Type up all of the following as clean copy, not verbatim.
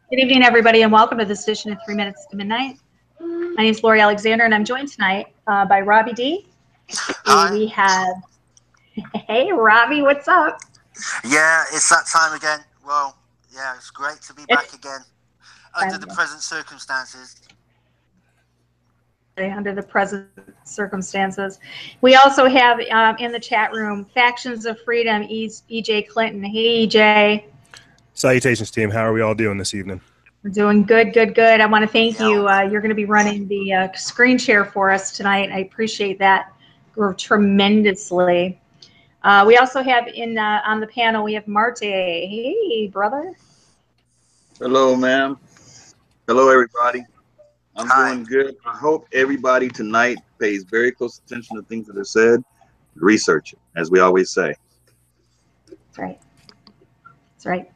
Good evening, everybody, and welcome to this edition of 3 Minutes to Midnight. My name is Lori Alexander, and I'm joined tonight by Robbie D. Hi. We have, hey, Robbie, what's up? Yeah, it's that time again. Well, yeah, it's great to be back again under the present circumstances. Under the present circumstances. We also have in the chat room, Factions of Freedom, EJ Clinton. Hey, EJ. Salutations, team. How are we all doing this evening? We're doing good, good, good. I want to thank you. You're going to be running the screen share for us tonight. I appreciate that tremendously. We also have on the panel, we have Marte. Hey, brother. Hello, ma'am. Hello, everybody. I'm doing good. I hope everybody tonight pays very close attention to things that are said. Research it, as we always say. That's right. That's right.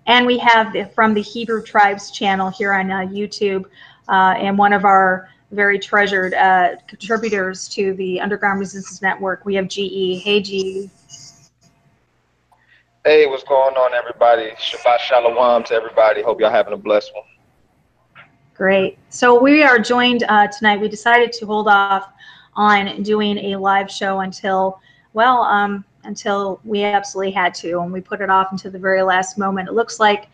And we have from the Hebrew Tribes channel here on YouTube, and one of our very treasured contributors to the Underground Resistance Network, we have GE. Hey, GE. Hey, what's going on, everybody? Shabbat Shalom to everybody. Hope y'all having a blessed one. Great. So we are joined tonight. We decided to hold off on doing a live show until, well, until we absolutely had to, and we put it off until the very last moment. It looks like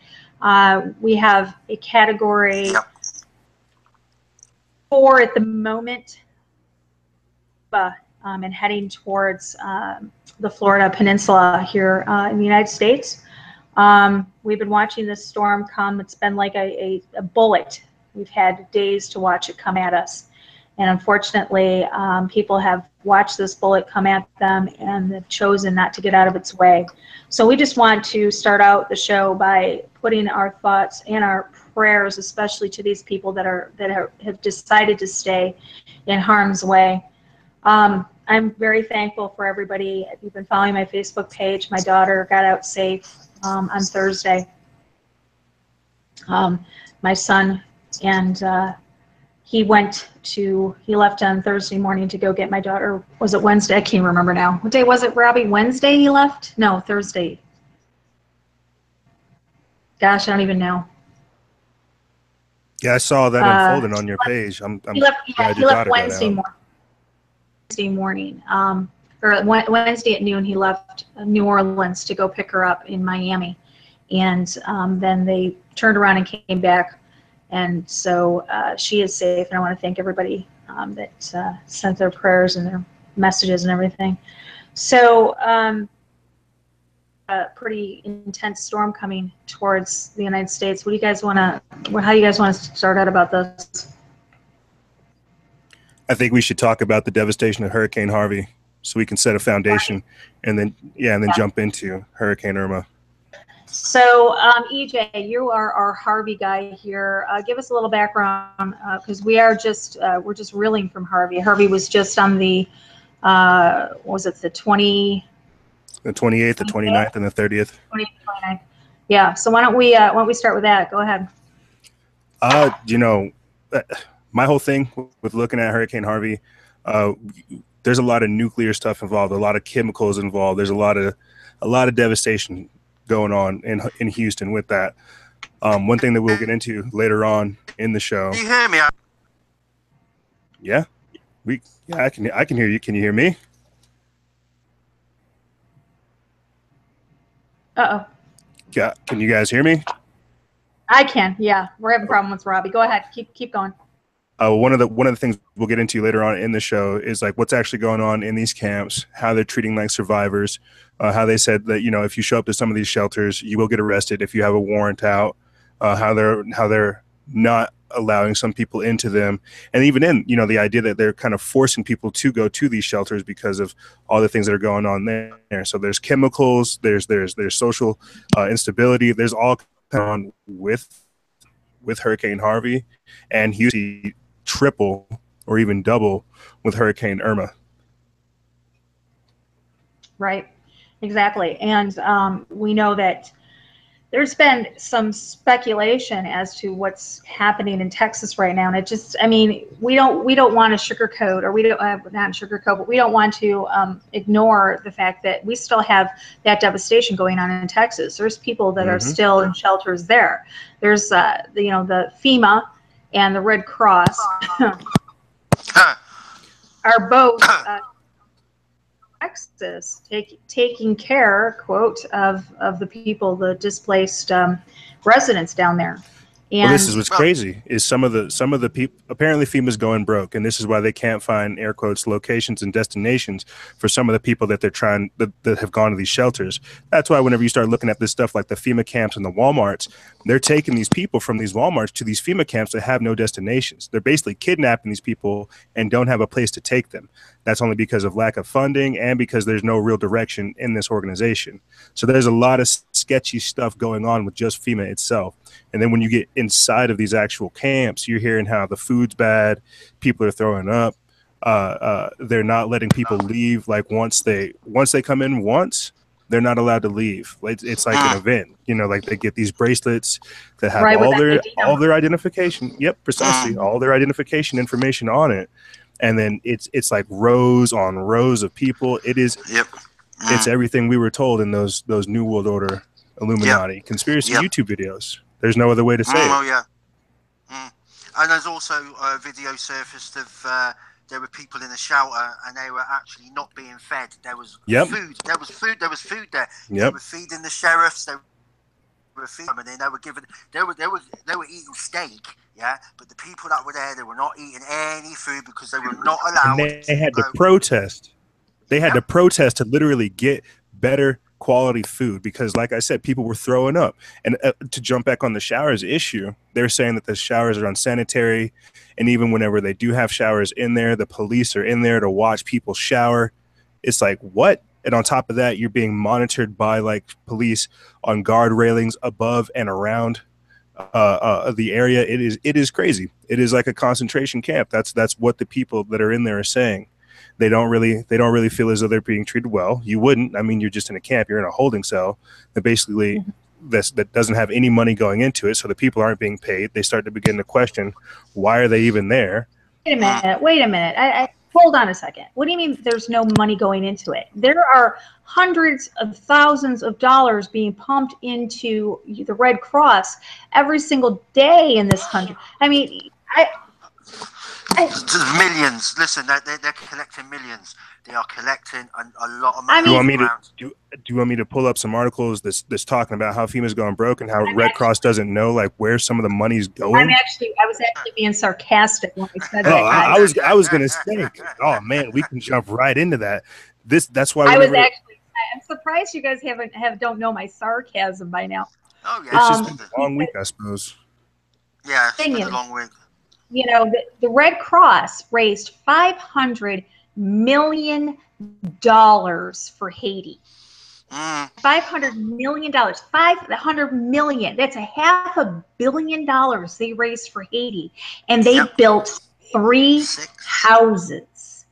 we have a category 4 at the moment, and heading towards the Florida Peninsula here in the United States. We've been watching this storm come. It's been like a bullet. We've had days to watch it come at us. And unfortunately, people have watched this bullet come at them and have chosen not to get out of its way. So we just want to start out the show by putting our thoughts and our prayers, especially to these people that have decided to stay in harm's way. I'm very thankful for everybody. If you've been following my Facebook page, my daughter got out safe on Thursday. My son, and he left on Thursday morning to go get my daughter. Was it Wednesday? I can't remember now. What day was it, Robbie? Wednesday he left? No, Thursday. Gosh, I don't even know. Yeah, I saw that unfolding on your page. He left Wednesday morning. Or Wednesday at noon, he left New Orleans to go pick her up in Miami. And then they turned around and came back. And so she is safe, and I want to thank everybody that sent their prayers and their messages and everything. So a pretty intense storm coming towards the United States. What do you guys want to? How do you guys want to start out about this? I think we should talk about the devastation of Hurricane Harvey, so we can set a foundation, and then jump into Hurricane Irma. So, EJ, you are our Harvey guy here. Give us a little background, because we're just reeling from Harvey. Harvey was just on the, what was it, the 28th, the 29th, and the 30th. 29th. Yeah. So why don't we start with that? Go ahead. My whole thing with looking at Hurricane Harvey, there's a lot of nuclear stuff involved, a lot of chemicals involved. There's a lot of devastation going on in Houston with that. One thing that we'll get into later on in the show. Can you hear me? Yeah, I can hear you. Can you hear me? Uh-oh. Yeah, can you guys hear me? I can. Yeah, we're having a problem with Robbie. Go ahead. Keep going. One of the things we'll get into later on in the show is like what's actually going on in these camps, how they're treating like survivors, how they said that, if you show up to some of these shelters, you will get arrested if you have a warrant out, how they're not allowing some people into them, and even in the idea that they're kind of forcing people to go to these shelters because of all the things that are going on there. So there's chemicals, there's social instability, there's all going on with Hurricane Harvey, and Houston triple or even double with Hurricane Irma. Right, exactly. And we know that there's been some speculation as to what's happening in Texas right now, and it just, I mean, we don't want to sugarcoat, or we don't not sugarcoat, but we don't want to ignore the fact that we still have that devastation going on in Texas. There's people that are still in shelters there. There's the FEMA and the Red Cross are both Texas taking care, quote, of the people, the displaced residents down there. And well, this is what's crazy is some of the people, apparently FEMA's going broke, and this is why they can't find, air quotes, locations and destinations for some of the people that they're trying that have gone to these shelters. That's why whenever you start looking at this stuff like the FEMA camps and the Walmarts, they're taking these people from these Walmarts to these FEMA camps that have no destinations. They're basically kidnapping these people and don't have a place to take them. That's only because of lack of funding and because there's no real direction in this organization. So there's a lot of sketchy stuff going on with just FEMA itself. And then when you get inside of these actual camps, you're hearing how the food's bad, people are throwing up, they're not letting people leave. Like once they come in once, they're not allowed to leave. It's like an event, you know, like they get these bracelets that have all their identification. Yep, precisely, all their identification information on it. And then it's like rows on rows of people. It is, it's everything we were told in those New World Order Illuminati conspiracy YouTube videos. There's no other way to say it. Oh yeah. And there's also a video surfaced of there were people in the shelter and they were actually not being fed. There was food. There was food. There was food there. They were feeding the sheriffs. They were feeding them, and then they were giving. They were eating steak. Yeah, but the people that were there, they were not eating any food because they were not allowed. And they had to protest. They had to protest to literally get better quality food because, like I said, people were throwing up. And to jump back on the showers issue, they're saying that the showers are unsanitary, and even whenever they do have showers in there, the police are in there to watch people shower. It's like, what? And on top of that, you're being monitored by like police on guard railings above and around the area. It is crazy. It is like a concentration camp. That's what the people that are in there are saying. They don't really feel as though they're being treated well. You wouldn't. I mean, you're just in a camp. You're in a holding cell that basically that doesn't have any money going into it. So the people aren't being paid. They start to begin to question, why are they even there? Wait a minute. I hold on a second. What do you mean there's no money going into it? There are hundreds of thousands of dollars being pumped into the Red Cross every single day in this country. I mean, millions. Listen, they're collecting millions. They are collecting a lot of money. Do you want me to pull up some articles that's talking about how FEMA's going broke and how Red Cross doesn't know like where some of the money's going? I was actually being sarcastic when I said that. I was gonna say, oh man, we can jump right into that. That's why I'm surprised you guys don't know my sarcasm by now. Oh yeah, it's just been a long week, I suppose. Yeah, it's been a long week. You know, the Red Cross raised $500 million for Haiti. $500 million. $500 million. That's $500 million they raised for Haiti, and they built 3 houses.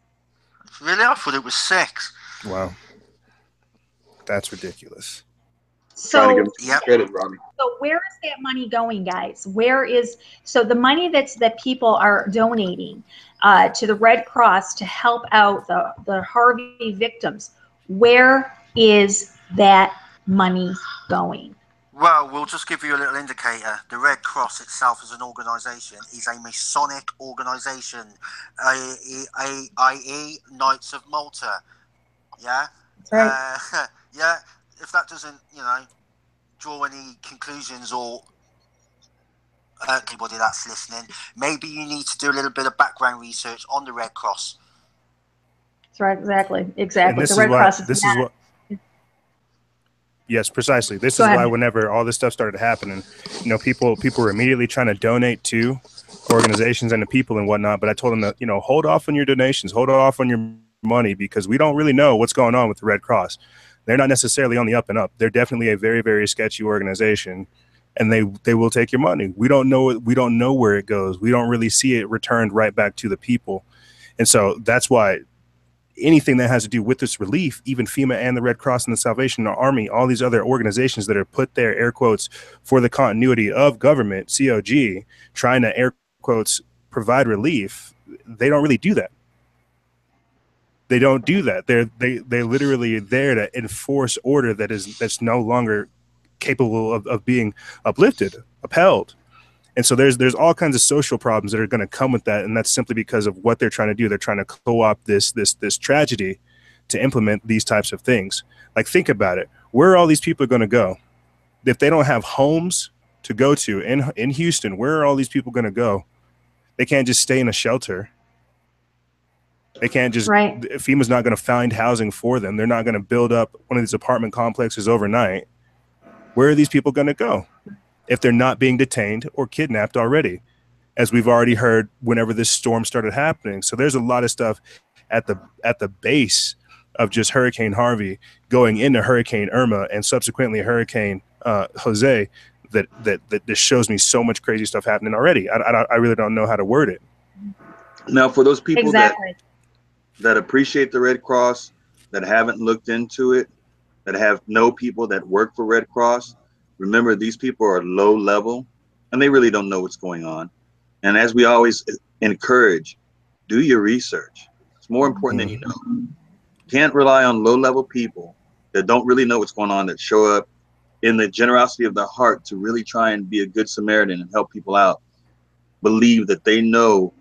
Really, I thought it was 6. Wow, that's ridiculous. So, credit, Robbie. So where is that money going, guys? So the money that people are donating to the Red Cross to help out the Harvey victims, where is that money going? Well, we'll just give you a little indicator. The Red Cross itself as an organization is a Masonic organization, i.e. Knights of Malta. Yeah? That's right. Yeah. If that doesn't, draw any conclusions or anybody that's listening, maybe you need to do a little bit of background research on the Red Cross. That's right. Exactly. The Red Cross Yes, precisely. This is why whenever all this stuff started happening, people were immediately trying to donate to organizations and to people and whatnot. But I told them that, hold off on your donations, hold off on your money, because we don't really know what's going on with the Red Cross. They're not necessarily on the up and up. They're definitely a very, very sketchy organization, and they will take your money. We don't know where it goes. We don't really see it returned right back to the people. And so that's why anything that has to do with this relief, even FEMA and the Red Cross and the Salvation Army, all these other organizations that are put there, air quotes, for the continuity of government, COG, trying to, air quotes, provide relief, they don't really do that. They don't do that. They literally are there to enforce order that's no longer capable of being uplifted, upheld. And so there's all kinds of social problems that are going to come with that, and that's simply because of what they're trying to do. They're trying to co-opt this tragedy to implement these types of things. Like, think about it. Where are all these people going to go? If they don't have homes to go to in Houston, where are all these people going to go? They can't just stay in a shelter. They can't just, right. FEMA's not going to find housing for them. They're not going to build up one of these apartment complexes overnight. Where are these people going to go if they're not being detained or kidnapped already, as we've already heard whenever this storm started happening? So there's a lot of stuff at the base of just Hurricane Harvey going into Hurricane Irma and subsequently Hurricane Jose that just shows me so much crazy stuff happening already. I really don't know how to word it. Now, for those people exactly. that appreciate the Red Cross, that haven't looked into it, that have no people that work for Red Cross, remember, these people are low level and they really don't know what's going on. And as we always encourage, do your research. It's more important than you know. Can't rely on low level people that don't really know what's going on, that show up in the generosity of their heart to really try and be a good Samaritan and help people out. Believe that they know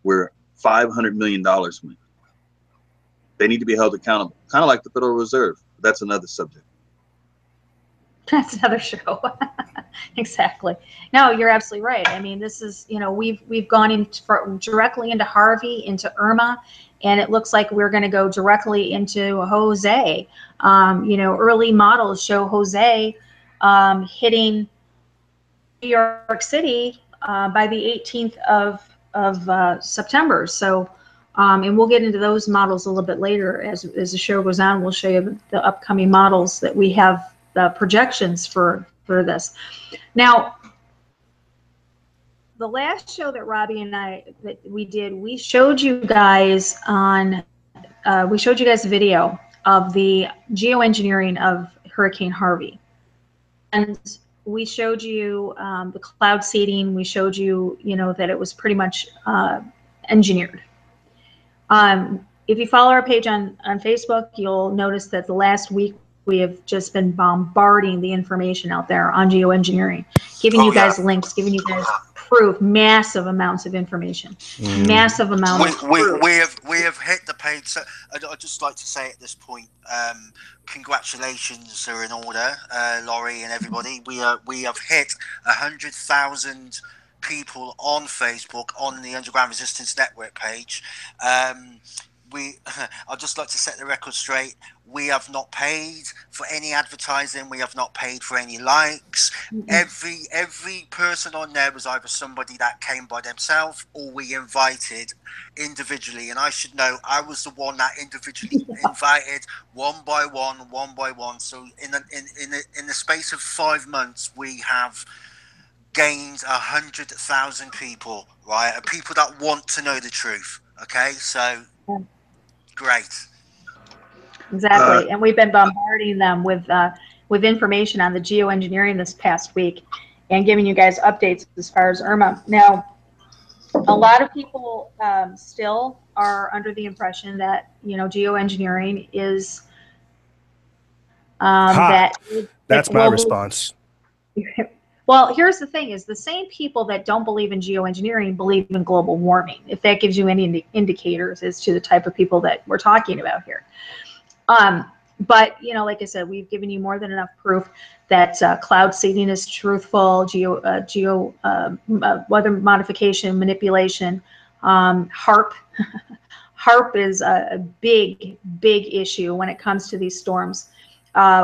where $500 million went. They need to be held accountable, kind of like the Federal Reserve. That's another subject. That's another show. Exactly. No, you're absolutely right. I mean, this is, we've gone directly into Harvey, into Irma, and it looks like we're going to go directly into Jose. Early models show Jose hitting New York City by the 18th of September. So, and we'll get into those models a little bit later as the show goes on. We'll show you the upcoming models that we have, the projections for this. Now, the last show that Robbie and we did, we showed you guys a video of the geoengineering of Hurricane Harvey, and we showed you the cloud seeding. We showed you, that it was pretty much engineered. If you follow our page on Facebook, you'll notice that the last week we have just been bombarding the information out there on geoengineering, giving you guys links, giving you guys proof, massive amounts of information, massive amounts. We have hit the page. So I'd just like to say at this point, congratulations are in order, Laurie and everybody. We have hit 100,000 people on Facebook on the Underground Resistance Network page. I'd just like to set the record straight. We have not paid for any advertising. We have not paid for any likes. Every person on there was either somebody that came by themselves or we invited individually. And I should know, I was the one that individually invited one by one. So in the space of 5 months, we have gained 100,000 people, right? People that want to know the truth. Okay, so great. Exactly, and we've been bombarding them with information on the geoengineering this past week, and giving you guys updates as far as Irma. Now, a lot of people still are under the impression that geoengineering is that's my response. Well, here's the thing: is the same people that don't believe in geoengineering believe in global warming. If that gives you any indicators as to the type of people that we're talking about here. But like I said, we've given you more than enough proof that cloud seeding is truthful, weather modification, manipulation, HAARP. HAARP is a big issue when it comes to these storms.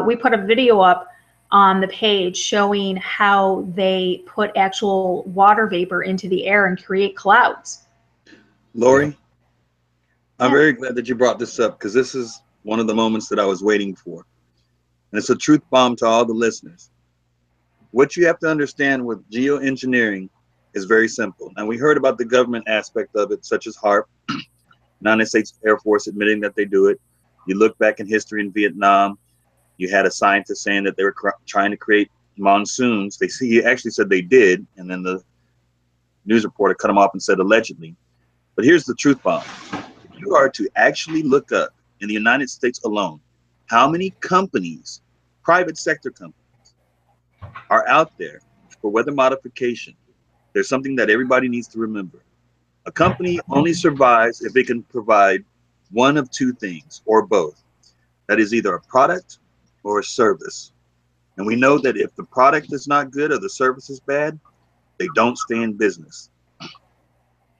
We put a video up on the page showing how they put actual water vapor into the air and create clouds. Lori, I'm very glad that you brought this up, because this is one of the moments that I was waiting for. And it's a truth bomb to all the listeners. What you have to understand with geoengineering is very simple. And we heard about the government aspect of it, such as HAARP. United States Air Force admitting that they do it. You look back in history in Vietnam, you had a scientist saying that they were trying to create monsoons. He actually said they did, and then the news reporter cut him off and said allegedly. But here's the truth bomb. If you are to actually look up in the United States alone, how many companies, private sector companies, are out there for weather modification, there's something that everybody needs to remember. A company only survives if it can provide one of two things or both. That is either a product or a service. And we know that if the product is not good or the service is bad, they don't stay in business.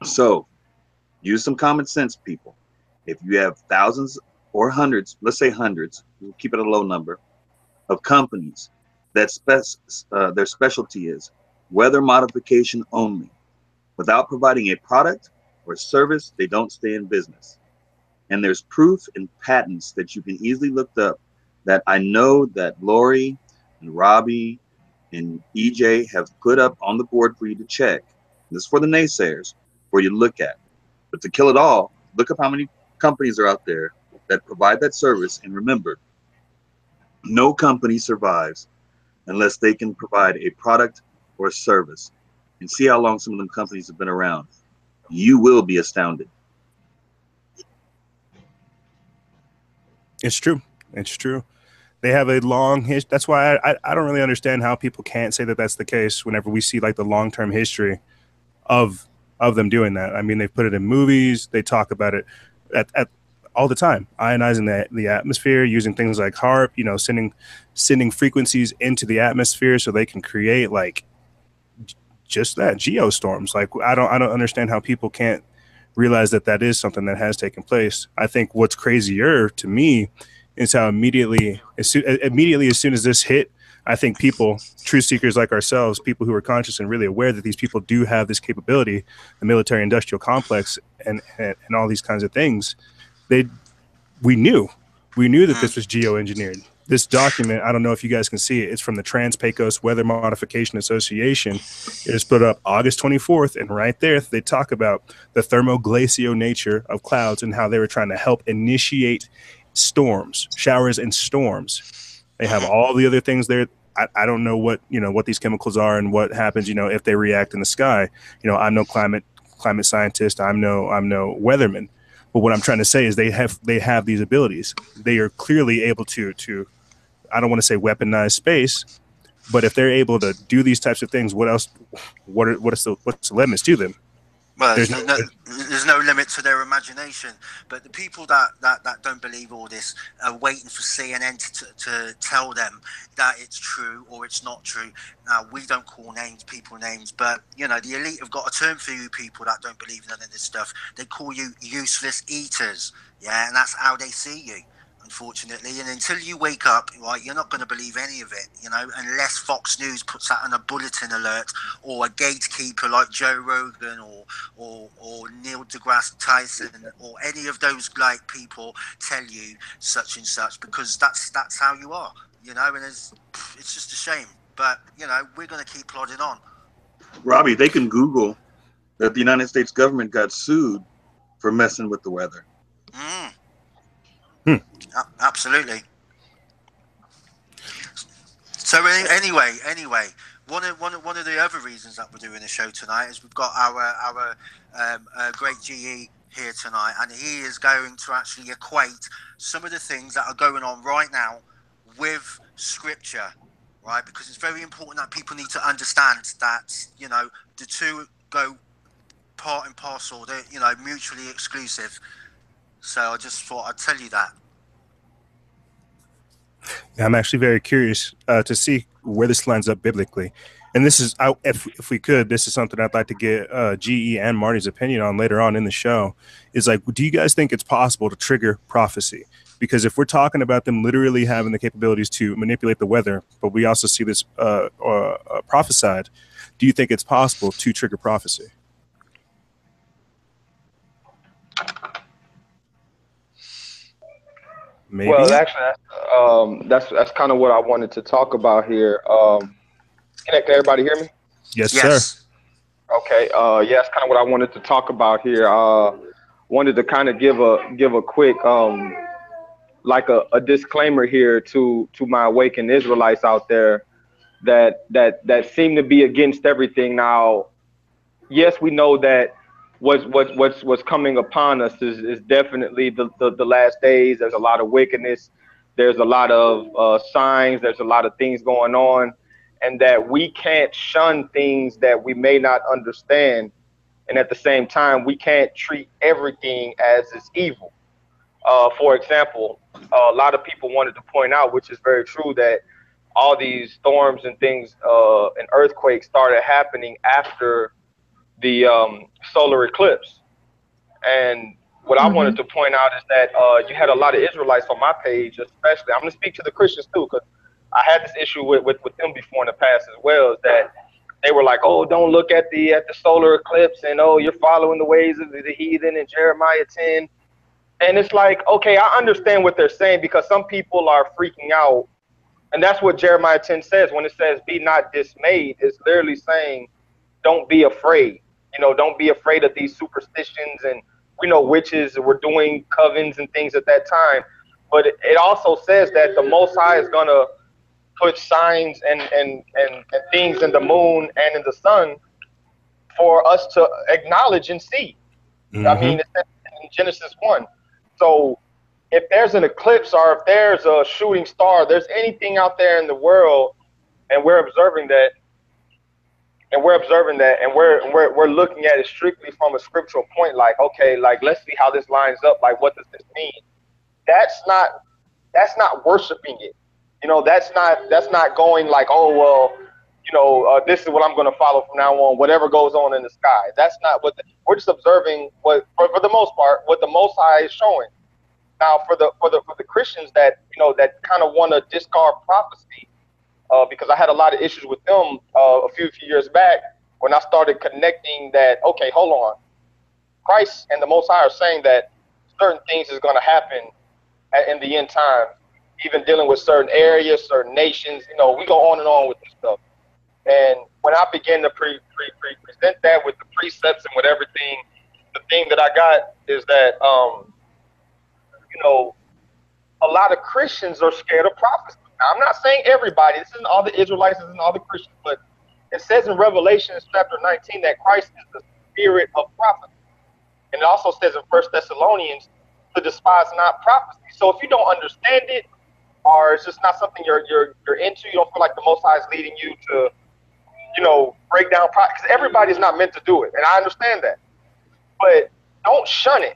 So use some common sense, people. If you have thousands or hundreds, let's say hundreds, we'll keep it a low number, of companies that their specialty is weather modification only, without providing a product or service, they don't stay in business. And there's proof and patents that you can easily look up that I know that Lori and Robbie and EJ have put up on the board for you to check. This is for the naysayers, for you to look at. But to kill it all, look up how many companies are out there that provide that service. And remember, no company survives unless they can provide a product or a service. And see how long some of them companies have been around. You will be astounded. It's true. It's true. They have a long history. That's why I don't really understand how people can't say that that's the case whenever we see like the long-term history of them doing that. I mean, they put it in movies. They talk about it at all the time, ionizing the atmosphere, using things like HAARP, you know, sending frequencies into the atmosphere so they can create like just that geostorms. Like I don't understand how people can't realize that that is something that has taken place. I think what's crazier to me is how immediately as soon as this hit, I think people, truth seekers like ourselves, people who are conscious and really aware that these people do have this capability, the military industrial complex and all these kinds of things, we knew that this was geoengineered. This document, I don't know if you guys can see it. It's from the Trans-Pecos Weather Modification Association. It was put up August 24th, and right there they talk about the thermoglacial nature of clouds and how they were trying to help initiate storms, showers and storms. They have all the other things there. I don't know what these chemicals are and what happens, if they react in the sky. I'm no climate scientist. I'm no weatherman. But what I'm trying to say is they have these abilities. They are clearly able to I don't want to say weaponize space, but if they're able to do these types of things, what else? What's the limits to them? Well, there's no limit to their imagination. But the people that don't believe all this are waiting for CNN to tell them that it's true or it's not true. Now, we don't call people names, but, the elite have got a term for you people that don't believe none of this stuff. They call you useless eaters, yeah, and that's how they see you, unfortunately. And until you wake up, right, you're not going to believe any of it, unless Fox News puts that on a bulletin alert, or a gatekeeper like Joe Rogan or Neil deGrasse Tyson or any of those like people tell you such and such, because that's how you are, and it's just a shame. But we're going to keep plodding on. Robbie, they can Google that the United States government got sued for messing with the weather. Absolutely. So anyway, one of the other reasons that we're doing the show tonight is we've got our great GE here tonight, and he is going to actually equate some of the things that are going on right now with scripture, right? Because it's very important that people need to understand that the two go part and parcel. They're mutually exclusive. So I just thought I'd tell you that. I'm actually very curious to see where this lines up biblically. And this is, if we could, this is something I'd like to get GE and Marty's opinion on later on in the show. Is like, do you guys think it's possible to trigger prophecy? Because if we're talking about them literally having the capabilities to manipulate the weather, but we also see this prophesied, do you think it's possible to trigger prophecy? Maybe. Well, actually, that's kind of what I wanted to talk about here. Can everybody hear me? Yes, sir. Okay. Yeah, that's kind of what I wanted to talk about here. wanted to kind of give a quick like a disclaimer here to my awakened Israelites out there that seem to be against everything. Now, yes, we know that what's coming upon us is definitely the last days. There's a lot of wickedness. There's a lot of signs. There's a lot of things going on, and that we can't shun things that we may not understand. And at the same time, we can't treat everything as it's evil. For example, a lot of people wanted to point out, which is very true, that all these storms and things and earthquakes started happening after the solar eclipse. And what I wanted to point out is that you had a lot of Israelites on my page, especially. I'm going to speak to the Christians too, because I had this issue with them before in the past as well, is that they were like, oh, don't look at the solar eclipse, and oh, you're following the ways of the heathen in Jeremiah 10. And it's like, okay, I understand what they're saying, because some people are freaking out. And that's what Jeremiah 10 says. When it says, be not dismayed, it's literally saying, don't be afraid. You know, don't be afraid of these superstitions. And we know witches were doing covens and things at that time. But it also says that the Most High is going to put signs and things in the moon and in the sun for us to acknowledge and see. I mean, it says in Genesis 1. So if there's an eclipse or if there's a shooting star, there's anything out there in the world, and we're observing that, and we're looking at it strictly from a scriptural point, like, okay, like, let's see how this lines up. Like, what does this mean? That's not worshiping it. You know, that's not going like, oh, well, you know, this is what I'm going to follow from now on, whatever goes on in the sky. That's not what we're just observing what, for the most part, what the Most High is showing. Now, for the Christians that, you know, that kind of want to discard prophecy, because I had a lot of issues with them a few years back when I started connecting that, okay, hold on, Christ and the Most High are saying that certain things is going to happen in the end time, even dealing with certain areas, certain nations. You know, we go on and on with this stuff. And when I began to present that with the precepts and with everything, the thing that I got is that, you know, a lot of Christians are scared of prophecy. Now, I'm not saying everybody. This isn't all the Israelites, this isn't all the Christians, but it says in Revelation chapter 19 that Christ is the spirit of prophecy. And it also says in 1 Thessalonians to despise not prophecy. So if you don't understand it, or it's just not something you're into, you don't feel like the Most High is leading you to, you know, break down prophecy, because everybody's not meant to do it, and I understand that. But don't shun it.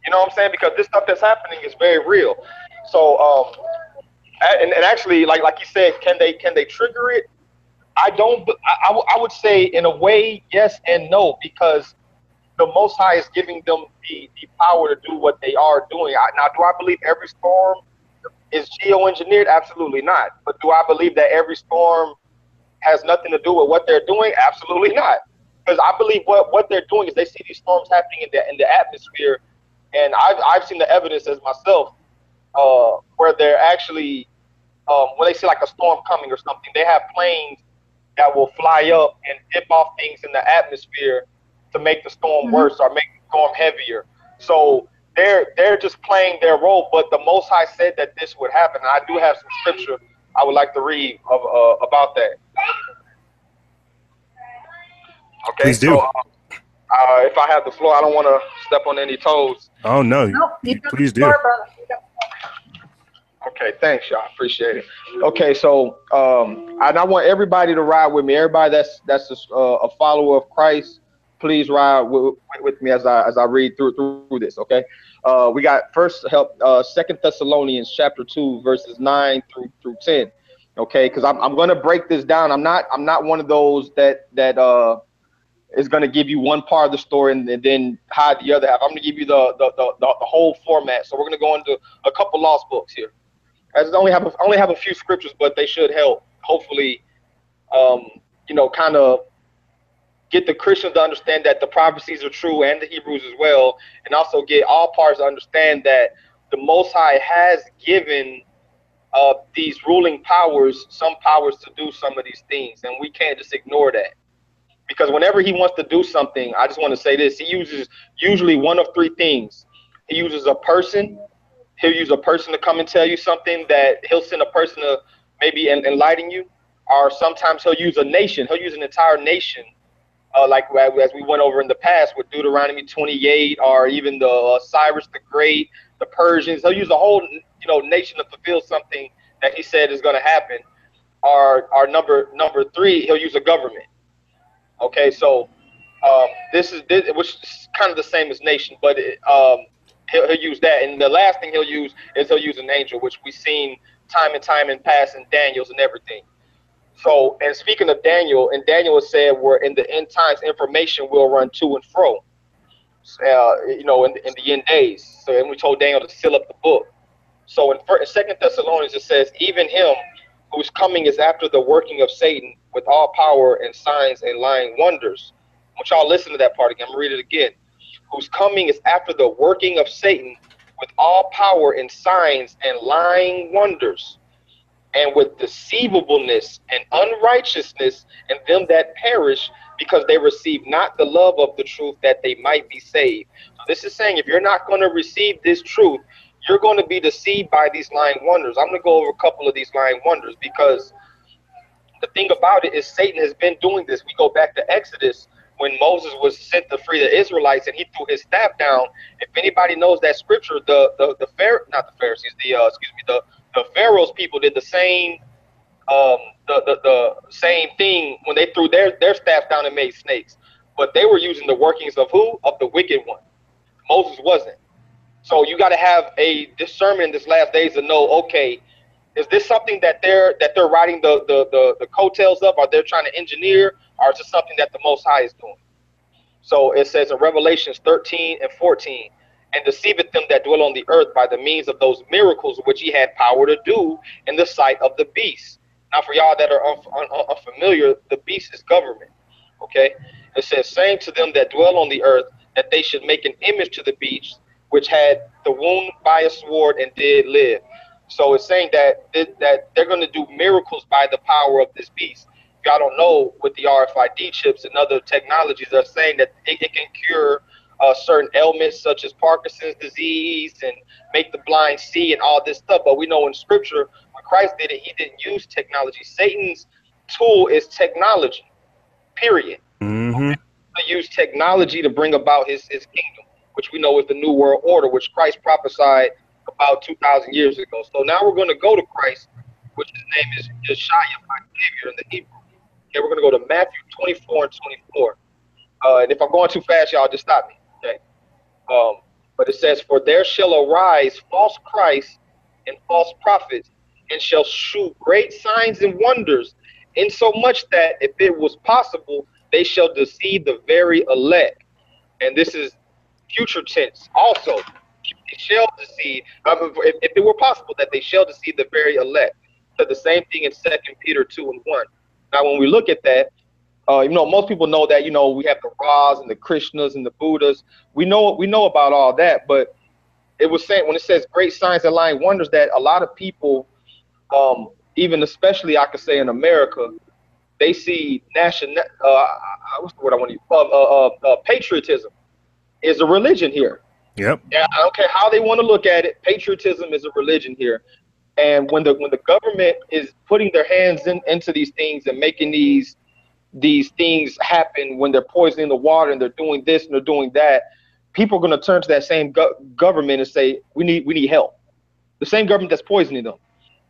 You know what I'm saying? Because this stuff that's happening is very real. So, and actually, like you said, can they trigger it? I would say in a way, yes and no, because the Most High is giving them the power to do what they are doing. Now, do I believe every storm is geoengineered? Absolutely not. But do I believe that every storm has nothing to do with what they're doing? Absolutely not. Because I believe what they're doing is they see these storms happening in the atmosphere, and I've seen the evidence as myself, where they're actually when they see like a storm coming or something, they have planes that will fly up and tip off things in the atmosphere to make the storm worse or make the storm heavier. So they're just playing their role, but the Most High said that this would happen. And I do have some scripture I would like to read about that. Okay, please do. So, if I have the floor, I don't want to step on any toes. Oh no, please do. Okay, thanks, y'all. Appreciate it. Okay, so and I want everybody to ride with me. Everybody that's a follower of Christ, please ride with me as I read through this. Okay, we got first help 2 Thessalonians chapter 2 verses 9 through 10. Okay, because I'm going to break this down. I'm not one of those that is going to give you one part of the story and then hide the other half. I'm going to give you the whole format. So we're going to go into a couple lost books here. I only have a few scriptures, but they should help. Hopefully, you know, kind of get the Christians to understand that the prophecies are true, and the Hebrews as well, and also get all parts to understand that the Most High has given these ruling powers some powers to do some of these things, and we can't just ignore that. because whenever he wants to do something, I just want to say this, he uses usually one of three things. He uses a person. He'll use a person to come and tell you something, that he'll send a person to maybe enlighten you, or sometimes he'll use a nation. He'll use an entire nation, like as we went over in the past with Deuteronomy 28, or even the Cyrus the Great, the Persians. He'll use a whole nation to fulfill something that he said is going to happen. Or number three, he'll use a government. Okay, so this which is kind of the same as nation, but he'll use that. And the last thing he'll use is he'll use an angel, which we've seen time and time in past in Daniel's and everything. So, and speaking of Daniel, and Daniel has said, where in the end times information will run to and fro, in the end days. So, and we told Daniel to seal up the book. So in 2 Thessalonians, it says, even him whose coming is after the working of Satan with all power and signs and lying wonders. I want y'all to listen to that part again. I'm going to read it again. Whose coming is after the working of Satan with all power and signs and lying wonders, and with deceivableness and unrighteousness in them that perish, because they receive not the love of the truth, that they might be saved. So this is saying, if you're not going to receive this truth, you're going to be deceived by these lying wonders. I'm going to go over a couple of these lying wonders, because the thing about it is Satan has been doing this. We go back to Exodus when Moses was sent to free the Israelites and he threw his staff down. If anybody knows that scripture, the Pharaoh's people did the same the same thing when they threw their staff down and made snakes. But they were using the workings of who? Of the wicked one. Moses wasn't. So you got to have a discernment in this last days to know, okay, is this something that they're riding the coattails of, or they're trying to engineer, or is it something that the Most High is doing? So it says in Revelations 13 and 14, and deceiveth them that dwell on the earth by the means of those miracles which he had power to do in the sight of the beast. Now, for y'all that are unfamiliar, the beast is government. Okay, it says, saying to them that dwell on the earth that they should make an image to the beast, which had the wound by a sword and did live. So it's saying that they're going to do miracles by the power of this beast. If y'all don't know, with the RFID chips and other technologies, they're saying that it can cure certain ailments such as Parkinson's disease and make the blind see and all this stuff. But we know in scripture, when Christ did it, he didn't use technology. Satan's tool is technology, period. Mm-hmm. He used technology to bring about his kingdom, which we know is the New World Order, which Christ prophesied about 2,000 years ago. So now we're going to go to Christ, which his name is Yeshua, my Savior in the Hebrew. Okay, we're going to go to Matthew 24 and 24. And if I'm going too fast, y'all just stop me. Okay. But it says, for there shall arise false Christs and false prophets, and shall shew great signs and wonders, insomuch that if it was possible, they shall deceive the very elect. And this is future tense also. They shall deceive, if it were possible, that they shall deceive the very elect. So the same thing in 2 Peter 2 and 1. Now, when we look at that, most people know that, we have the Ras and the Krishnas and the Buddhas. We know about all that, but it was saying, when it says great signs and lying wonders, that a lot of people, even especially I could say in America, they see what's the word I want to use? Patriotism is a religion here. Yep. Yeah, I don't care how they want to look at it. Patriotism is a religion here. And when the government is putting their hands into these things and making these things happen, when they're poisoning the water and they're doing this and they're doing that, people are going to turn to that same government and say, we need help. The same government that's poisoning them.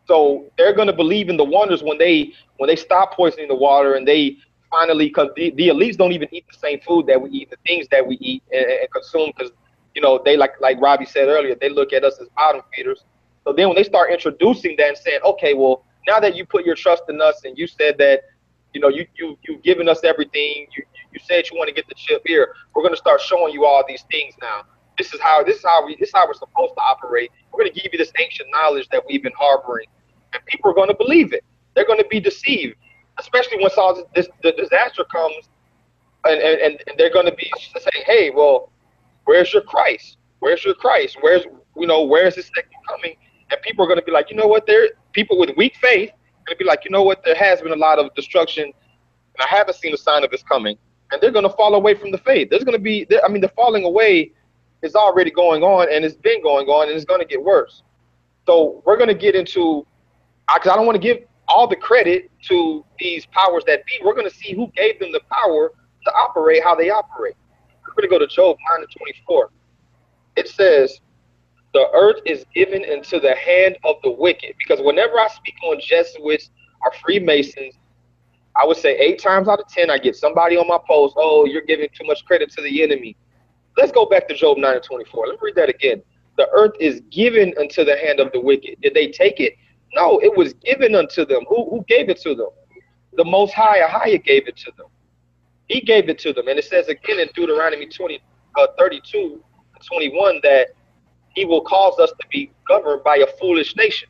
So they're going to believe in the wonders when they stop poisoning the water, and they finally, because the elites don't even eat the same food that we eat, the things that we eat and consume, because they like Robbie said earlier, they look at us as bottom feeders. So then when they start introducing that and saying, okay, well, now that you put your trust in us and you said that, you've given us everything, you said you want to get the chip here, we're going to start showing you all these things now. This is how we're supposed to operate. We're going to give you this ancient knowledge that we've been harboring, and people are going to believe it. They're going to be deceived, especially once the disaster comes, and they're going to be saying, hey, well, where's your Christ? Where's your Christ? Where's this second coming? And people are going to be like, you know what? People with weak faith are going to be like, you know what? There has been a lot of destruction, and I haven't seen a sign of it's coming. and they're going to fall away from the faith. There's going to be, I mean, the falling away is already going on, and it's been going on, and it's going to get worse. So we're going to get into, because I don't want to give all the credit to these powers that be. We're going to see who gave them the power to operate how they operate. We're going to go to Job 9:24. It says, the earth is given into the hand of the wicked. Because whenever I speak on Jesuits or Freemasons, I would say 8 times out of 10, I get somebody on my post, oh, you're giving too much credit to the enemy. Let's go back to Job 9:24. Let me read that again. The earth is given unto the hand of the wicked. Did they take it? No, it was given unto them. Who gave it to them? The Most High, Ahia gave it to them. He gave it to them. And it says again in Deuteronomy 32:21 that he will cause us to be governed by a foolish nation.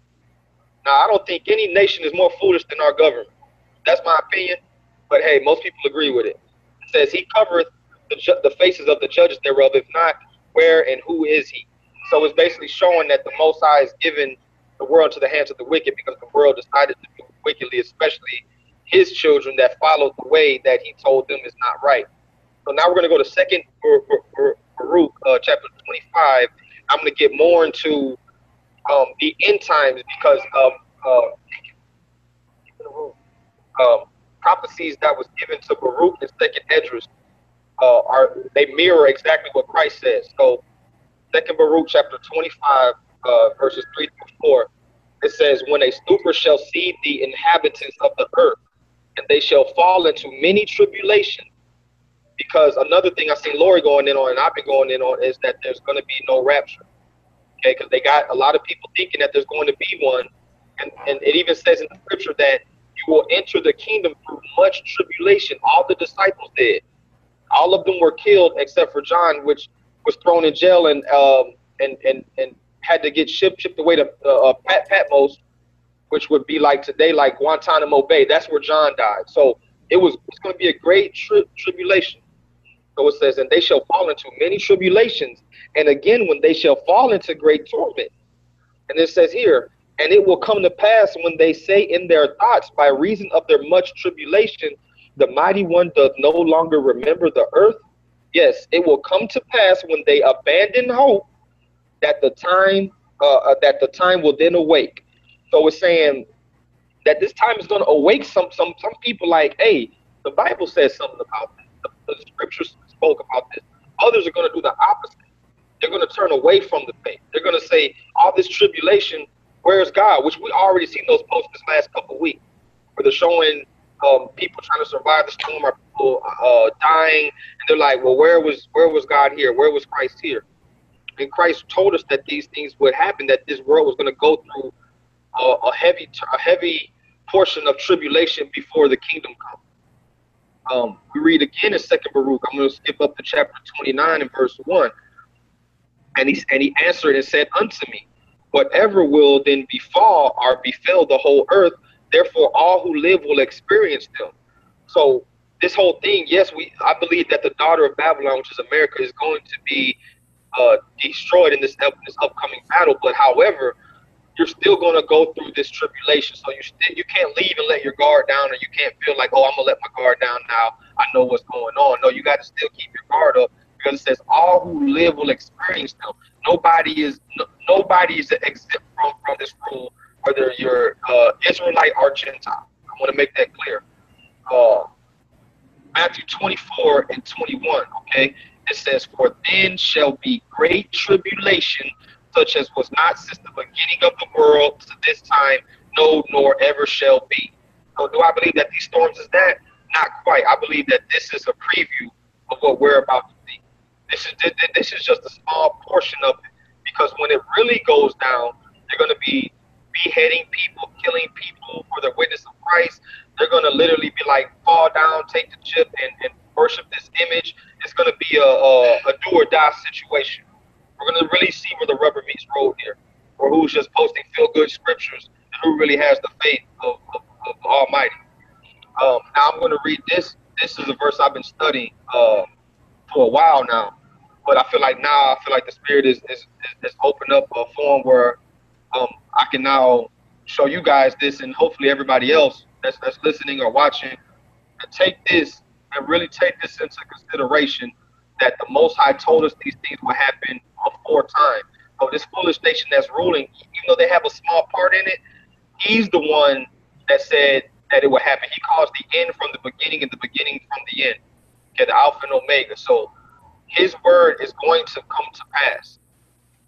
Now, I don't think any nation is more foolish than our government. That's my opinion. But hey, most people agree with it. It says he covereth the faces of the judges thereof. If not, where and who is he? So it's basically showing that the Most High is given the world to the hands of the wicked because the world decided to do wickedly, especially his children that followed the way that he told them is not right. So now we're going to go to 2nd Baruch, chapter 25. I'm going to get more into the end times because prophecies that was given to Baruch and 2nd Esdras they mirror exactly what Christ says. So 2nd Baruch chapter 25 verses 3-4, it says, when a stupor shall see the inhabitants of the earth, and they shall fall into many tribulations. Because another thing I seen Lori going in on, and I've been going in on, is that there's going to be no rapture. Okay, because they got a lot of people thinking that there's going to be one, and it even says in the scripture that you will enter the kingdom through much tribulation. All the disciples did. All of them were killed except for John, which was thrown in jail and had to get shipped away to Patmos, which would be like today, like Guantanamo Bay. That's where John died. So it's going to be a great tribulation. So it says, and they shall fall into many tribulations. And again, when they shall fall into great torment. And it says here, and it will come to pass when they say in their thoughts, by reason of their much tribulation, the mighty one doth no longer remember the earth. Yes, it will come to pass when they abandon hope that the time will then awake. So it's saying that this time is going to awake some people like, hey, the Bible says something about this. The scriptures spoke about this. Others are going to do the opposite. They're going to turn away from the faith. They're going to say, all this tribulation, where's God? Which we already seen those posts this last couple of weeks, where they're showing people trying to survive the storm, or people dying, and they're like, well, where was God here? Where was Christ here? And Christ told us that these things would happen, that this world was going to go through a heavy portion of tribulation before the kingdom comes. We read again in 2nd Baruch. I'm going to skip up to chapter 29 and verse 1. And he answered and said unto me, whatever will then befall or befell the whole earth, therefore all who live will experience them. So this whole thing, yes, I believe that the daughter of Babylon, which is America, is going to be destroyed in this upcoming battle. But however, you're still going to go through this tribulation. So you can't leave and let your guard down, or you can't feel like, oh, I'm going to let my guard down now. I know what's going on. No, you got to still keep your guard up, because it says all who live will experience them. Nobody is exempt from this rule, whether you're Israelite or Gentile. I want to make that clear. Matthew 24:21, okay? It says, for then shall be great tribulation, such as was not since the beginning of the world to this time, no, nor ever shall be. So do I believe that these storms is that? Not quite. I believe that this is a preview of what we're about to see. This is just a small portion of it, because when it really goes down, they're going to be beheading people, killing people for the witness of Christ. They're going to literally be like, fall down, take the chip, and worship this image. It's going to be a do or die situation. We're going to really see where the rubber meets road here, or who's just posting feel-good scriptures and who really has the faith of Almighty. Now I'm going to read this. This is a verse I've been studying for a while now, but I feel like the Spirit is opened up a form where I can now show you guys this, and hopefully everybody else that's listening or watching, and take this and really take this into consideration, that the Most High told us these things will happen aforetime. So this foolish nation that's ruling, even though they have a small part in it, he's the one that said that it would happen. He calls the end from the beginning and the beginning from the end. Okay, the Alpha and Omega. So his word is going to come to pass.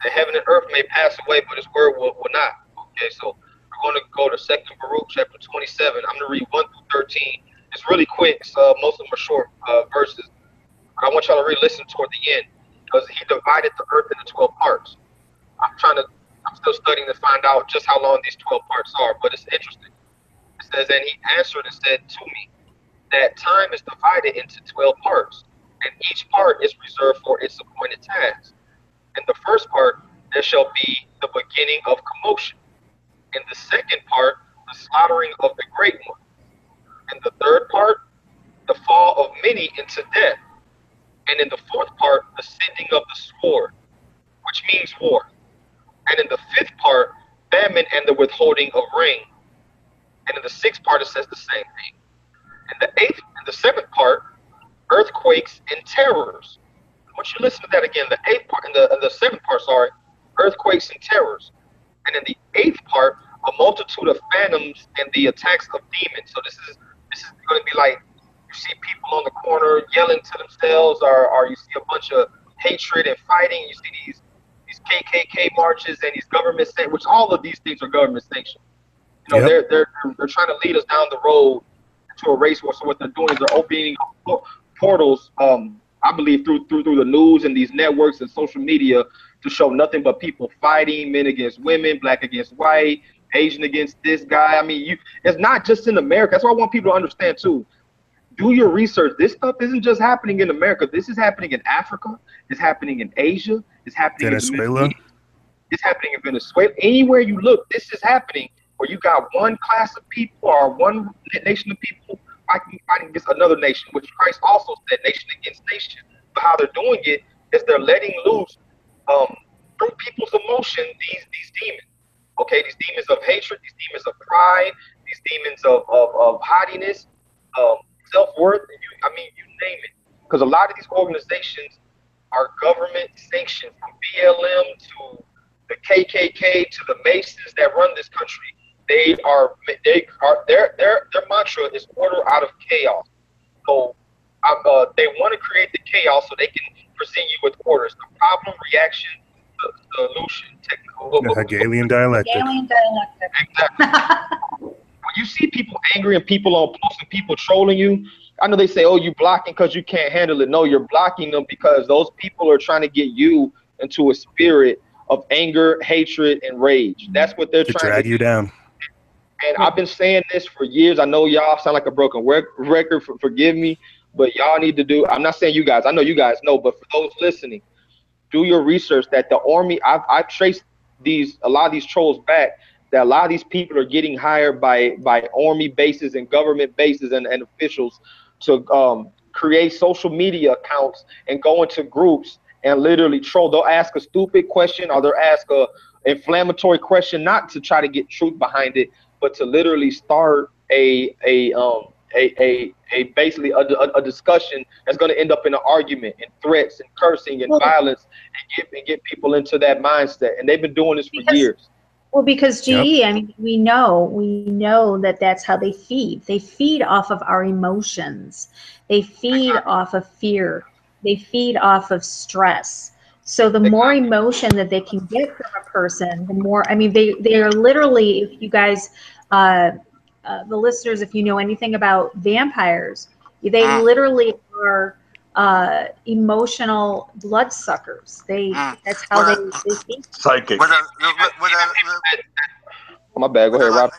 The heaven and earth may pass away, but his word will not. Okay, so we're going to go to 2nd Baruch chapter 27. I'm going to read 1 through 13. It's really quick. So most of them are short verses. But I want y'all to really listen toward the end, because he divided the earth into 12 parts. I'm still studying to find out just how long these 12 parts are, but it's interesting. It says, and he answered and said to me, that time is divided into 12 parts, and each part is reserved for its appointed task. In the first part, there shall be the beginning of commotion. In the second part, the slaughtering of the great one. In the third part, the fall of many into death. And in the fourth part, the sending of the sword, which means war. And in the fifth part, famine and the withholding of rain. And in the sixth part, it says the same thing. In the seventh part, earthquakes and terrors. I want you to listen to that again. The eighth part, in the seventh part, sorry, earthquakes and terrors. And in the eighth part, a multitude of phantoms and the attacks of demons. So this is going to be like, you see people on the corner yelling to themselves, or you see a bunch of hatred and fighting. You see these KKK marches and these government sanctions, which all of these things are government sanctioned. You know, yep. they're trying to lead us down the road to a race war. So what they're doing is they're opening portals, I believe through the news and these networks and social media, to show nothing but people fighting, men against women, black against white, Asian against this guy. I mean, it's not just in America. That's what I want people to understand too. Do your research. This stuff isn't just happening in America. This is happening in Africa. It's happening in Asia. It's happening in Venezuela. It's happening in Venezuela. Anywhere you look, this is happening, where you got one class of people or one nation of people fighting against another nation, which Christ also said, nation against nation. But how they're doing it is they're letting loose through people's emotion these demons. Okay, these demons of hatred, these demons of pride, these demons of haughtiness, self-worth, you name it. Because a lot of these organizations are government sanctioned, from BLM to the KKK to the Masons that run this country. Their mantra is order out of chaos. So they want to create the chaos so they can present you with orders. The problem, reaction, the solution, technical. The Hegelian dialectic. Exactly. When you see people angry and people on posts and people trolling you, I know they say, oh, you're blocking because you can't handle it. No, you're blocking them because those people are trying to get you into a spirit of anger, hatred, and rage. That's what they're trying to drag you down. And I've been saying this for years. I know y'all sound like a broken record. Forgive me, but y'all need to do. I'm not saying you guys. I know you guys know, but for those listening, do your research. That the army. I've traced a lot of these trolls back. That a lot of these people are getting hired by army bases and government bases and officials to create social media accounts and go into groups and literally troll. They'll ask a stupid question, or they'll ask a inflammatory question, not to try to get truth behind it, but to literally start basically a discussion that's going to end up in an argument and threats and cursing and violence and get people into that mindset. And they've been doing this for years. Well, because GE, I mean, we know that that's how they feed. They feed off of our emotions. They feed off of fear. They feed off of stress. So the more emotion that they can get from a person, the more, I mean, they are literally, if you guys, the listeners, if you know anything about vampires, they literally are emotional bloodsuckers. That's how they feed. Psychic. My bad. Go ahead, Rob.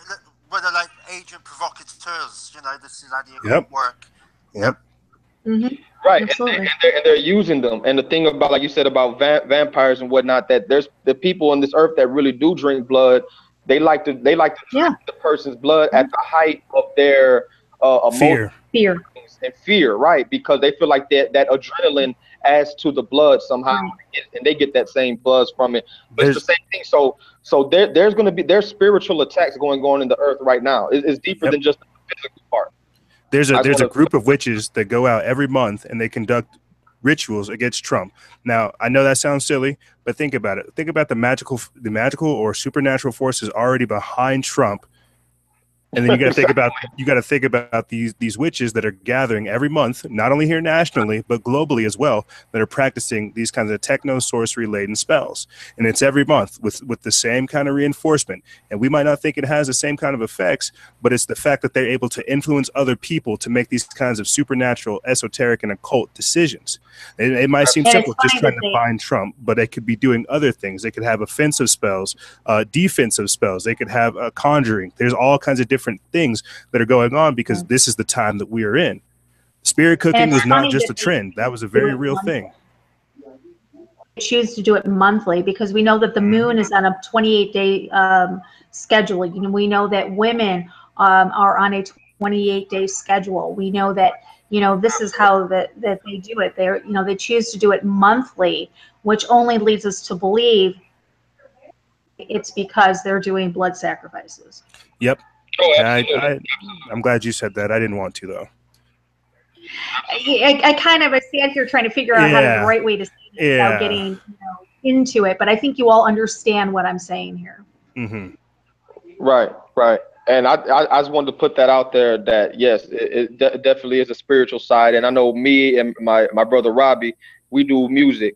Whether like agent provocateurs, this is how they work. Yep. Mm-hmm. Right, and they're using them. And the thing about, like you said, about vampires and whatnot, that there's the people on this earth that really do drink blood. They like to drink the person's blood at the height of their fear and fear, right? Because they feel like that adrenaline adds to the blood somehow, and they get that same buzz from it. But it's the same thing. So there's spiritual attacks going on in the earth right now. It's deeper than just the physical part. There's a group of witches that go out every month and they conduct rituals against Trump. Now, I know that sounds silly, but think about it. Think about the magical or supernatural forces already behind Trump. And then you got to think about these witches that are gathering every month, not only here nationally, but globally as well, that are practicing these kinds of techno sorcery laden spells. And it's every month with the same kind of reinforcement. And we might not think it has the same kind of effects, but it's the fact that they're able to influence other people to make these kinds of supernatural, esoteric, and occult decisions. It might seem simple just trying to find Trump, but they could be doing other things. They could have offensive spells, defensive spells. They could have conjuring. There's all kinds of different things that are going on because this is the time that we are in. Spirit cooking was not just a trend. That was a very real thing. Choose to do it monthly because we know that the moon is on a 28-day schedule. You know, we know that women are on a 28-day schedule. We know that, you know, this is how that they do it. They're, you know, they choose to do it monthly, which only leads us to believe it's because they're doing blood sacrifices. Yep. I'm glad you said that. I didn't want to, though. I kind of stand here trying to figure out how the right way to say it without getting into it, but I think you all understand what I'm saying here. Mm-hmm. Right. And I just wanted to put that out there that, yes, it definitely is a spiritual side. And I know me and my brother Robbie, we do music.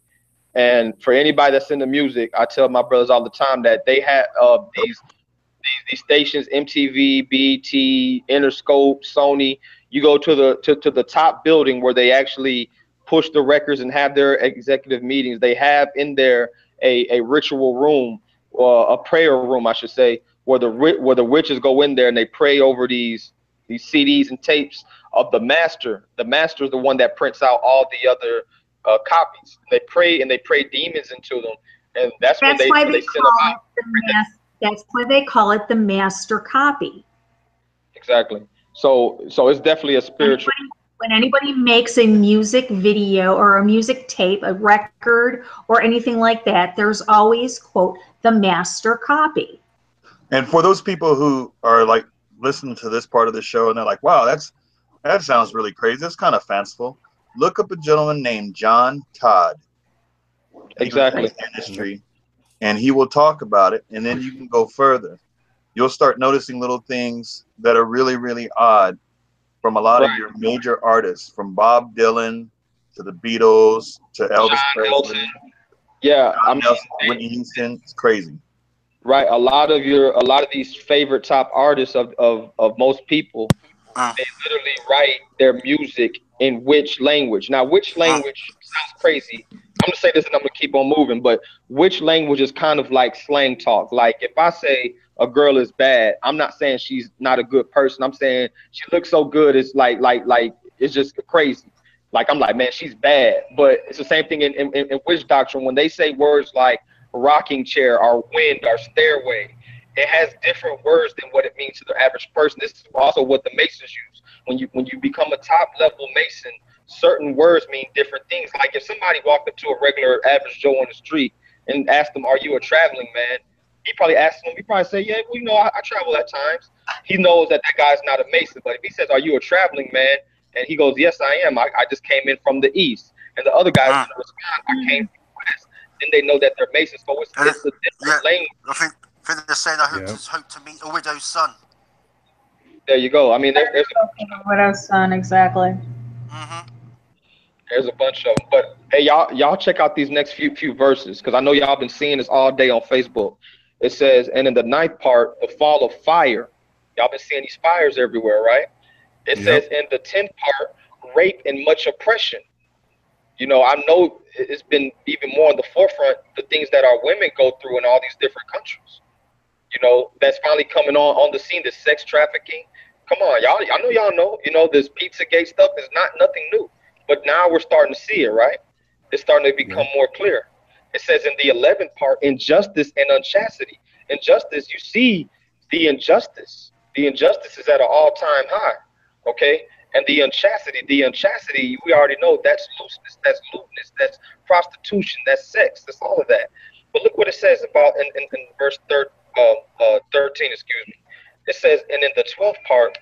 And for anybody that's into music, I tell my brothers all the time that they have these stations, MTV, BET, Interscope, Sony. You go to the top building where they actually push the records and have their executive meetings. They have in there a ritual room, or a prayer room, I should say, where the witches go in there and they pray over these CDs and tapes of the master. The master is the one that prints out all the other copies. They pray demons into them, and that's when they send them out. That's why they call it the master copy. Exactly. So it's definitely a spiritual. When anybody makes a music video or a music tape, a record, or anything like that, there's always, quote, the master copy. And for those people who are like listening to this part of the show and they're like, wow, that sounds really crazy. That's kind of fanciful. Look up a gentleman named John Todd. Exactly. Industry, and he will talk about it, and then you can go further. You'll start noticing little things that are really, really odd from a lot of your major artists, from Bob Dylan to the Beatles to Elvis Presley. Yeah, Whitney Houston. It's crazy. Right, a lot of these favorite top artists of most people, they literally write their music in which language. Now, which language sounds crazy. I'm gonna say this and I'm gonna keep on moving, but which language is kind of like slang talk. Like if I say a girl is bad, I'm not saying she's not a good person. I'm saying she looks so good. It's like it's just crazy. Like I'm like, man, she's bad. But it's the same thing in witch doctrine. When they say words like rocking chair or wind or stairway, it has different words than what it means to the average person. This is also what the Masons use. When you become a top level Mason, certain words mean different things. Like if somebody walked up to a regular average Joe on the street and asked them, "Are you a traveling man?" He probably say, "Yeah, well, you know, I travel at times." He knows that guy's not a Mason. But if he says, "Are you a traveling man?" and he goes, "Yes, I am. I just came in from the east," and the other guy's going to respond, "I came from the west," then they know that they're Masons. So it's a different language. I think they're saying, "I hope to meet a widow's son." There you go. I mean, there's a widow's son, exactly. Mm-hmm. There's a bunch of them. But hey, y'all check out these next few verses, because I know y'all been seeing this all day on Facebook. It says, and in the 9th part, the fall of fire. Y'all been seeing these fires everywhere, right? It says in the 10th part, rape and much oppression. You know, I know it's been even more in the forefront, the things that our women go through in all these different countries. You know, that's finally coming on the scene, this sex trafficking. Come on, y'all. I know y'all know. You know, this Pizzagate stuff is nothing new. But now we're starting to see it, right? It's starting to become more clear. It says in the 11th part, injustice and unchastity. Injustice, you see the injustice. The injustice is at an all-time high, okay? And the unchastity, we already know that's looseness, that's lewdness, that's prostitution, that's sex, that's all of that. But look what it says about in verse 13, excuse me. It says, and in the 12th part,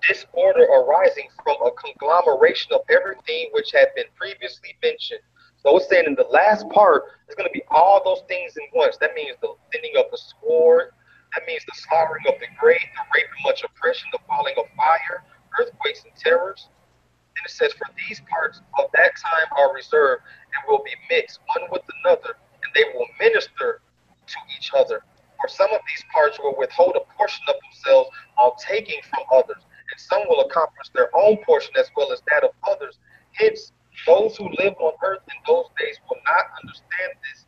disorder arising from a conglomeration of everything which had been previously mentioned. So it's saying in the last part, it's going to be all those things in once. That means the thinning of the sword. That means the slaughtering of the great, the rape and much oppression, the falling of fire, earthquakes and terrors. And it says, for these parts of that time are reserved and will be mixed one with another, and they will minister to each other. For some of these parts will withhold a portion of themselves while taking from others, and some will accomplish their own portion as well as that of others. Hence, those who live on earth in those days will not understand this,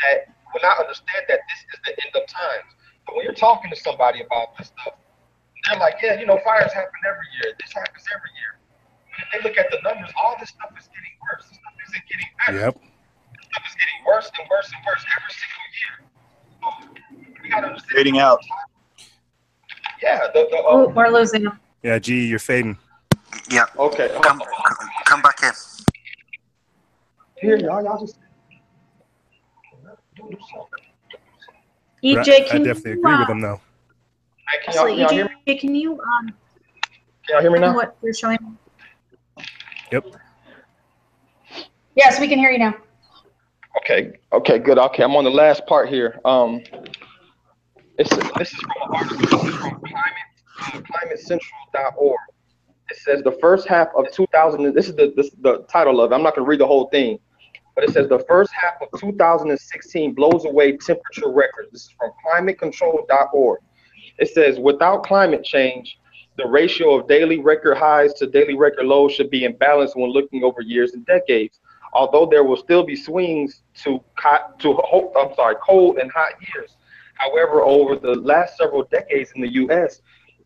that this is the end of times. But when you're talking to somebody about this stuff, they're like, yeah, you know, fires happen every year. This happens every year. When they look at the numbers, all this stuff is getting worse. This stuff isn't getting better. Yep. This stuff is getting worse and worse and worse every single year. So we gotta understand. Fading out. Yeah. We're losing them. Yeah, G, you're fading. Yeah. Okay. Come back in. Here, y'all just. EJ, I can definitely agree with them, though. Can y'all hear me? EJ, can you Can y'all hear me now? what you're showing? Yep. Yes, we can hear you now. Okay, good. Okay, I'm on the last part here. This is from an article. This is from climatecentral.org. It says the first half of 2000. This is the title of it. I'm not going to read the whole thing, but it says the first half of 2016 blows away temperature records. This is from climatecontrol.org. It says without climate change, the ratio of daily record highs to daily record lows should be in balance when looking over years and decades. Although there will still be swings to cold and hot years. However, over the last several decades in the U.S.,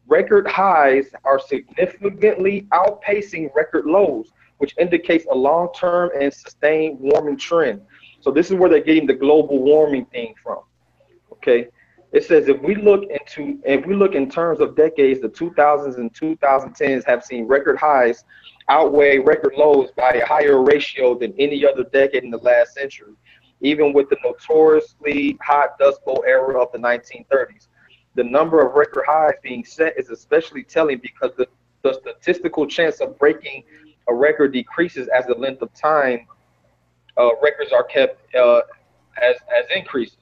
record highs are significantly outpacing record lows, which indicates a long-term and sustained warming trend. So this is where they're getting the global warming thing from. Okay, it says if we look in terms of decades, the 2000s and 2010s have seen record highs outweigh record lows by a higher ratio than any other decade in the last century, even with the notoriously hot Dust Bowl era of the 1930s. The number of record highs being set is especially telling because the statistical chance of breaking a record decreases as the length of time records are kept as increases.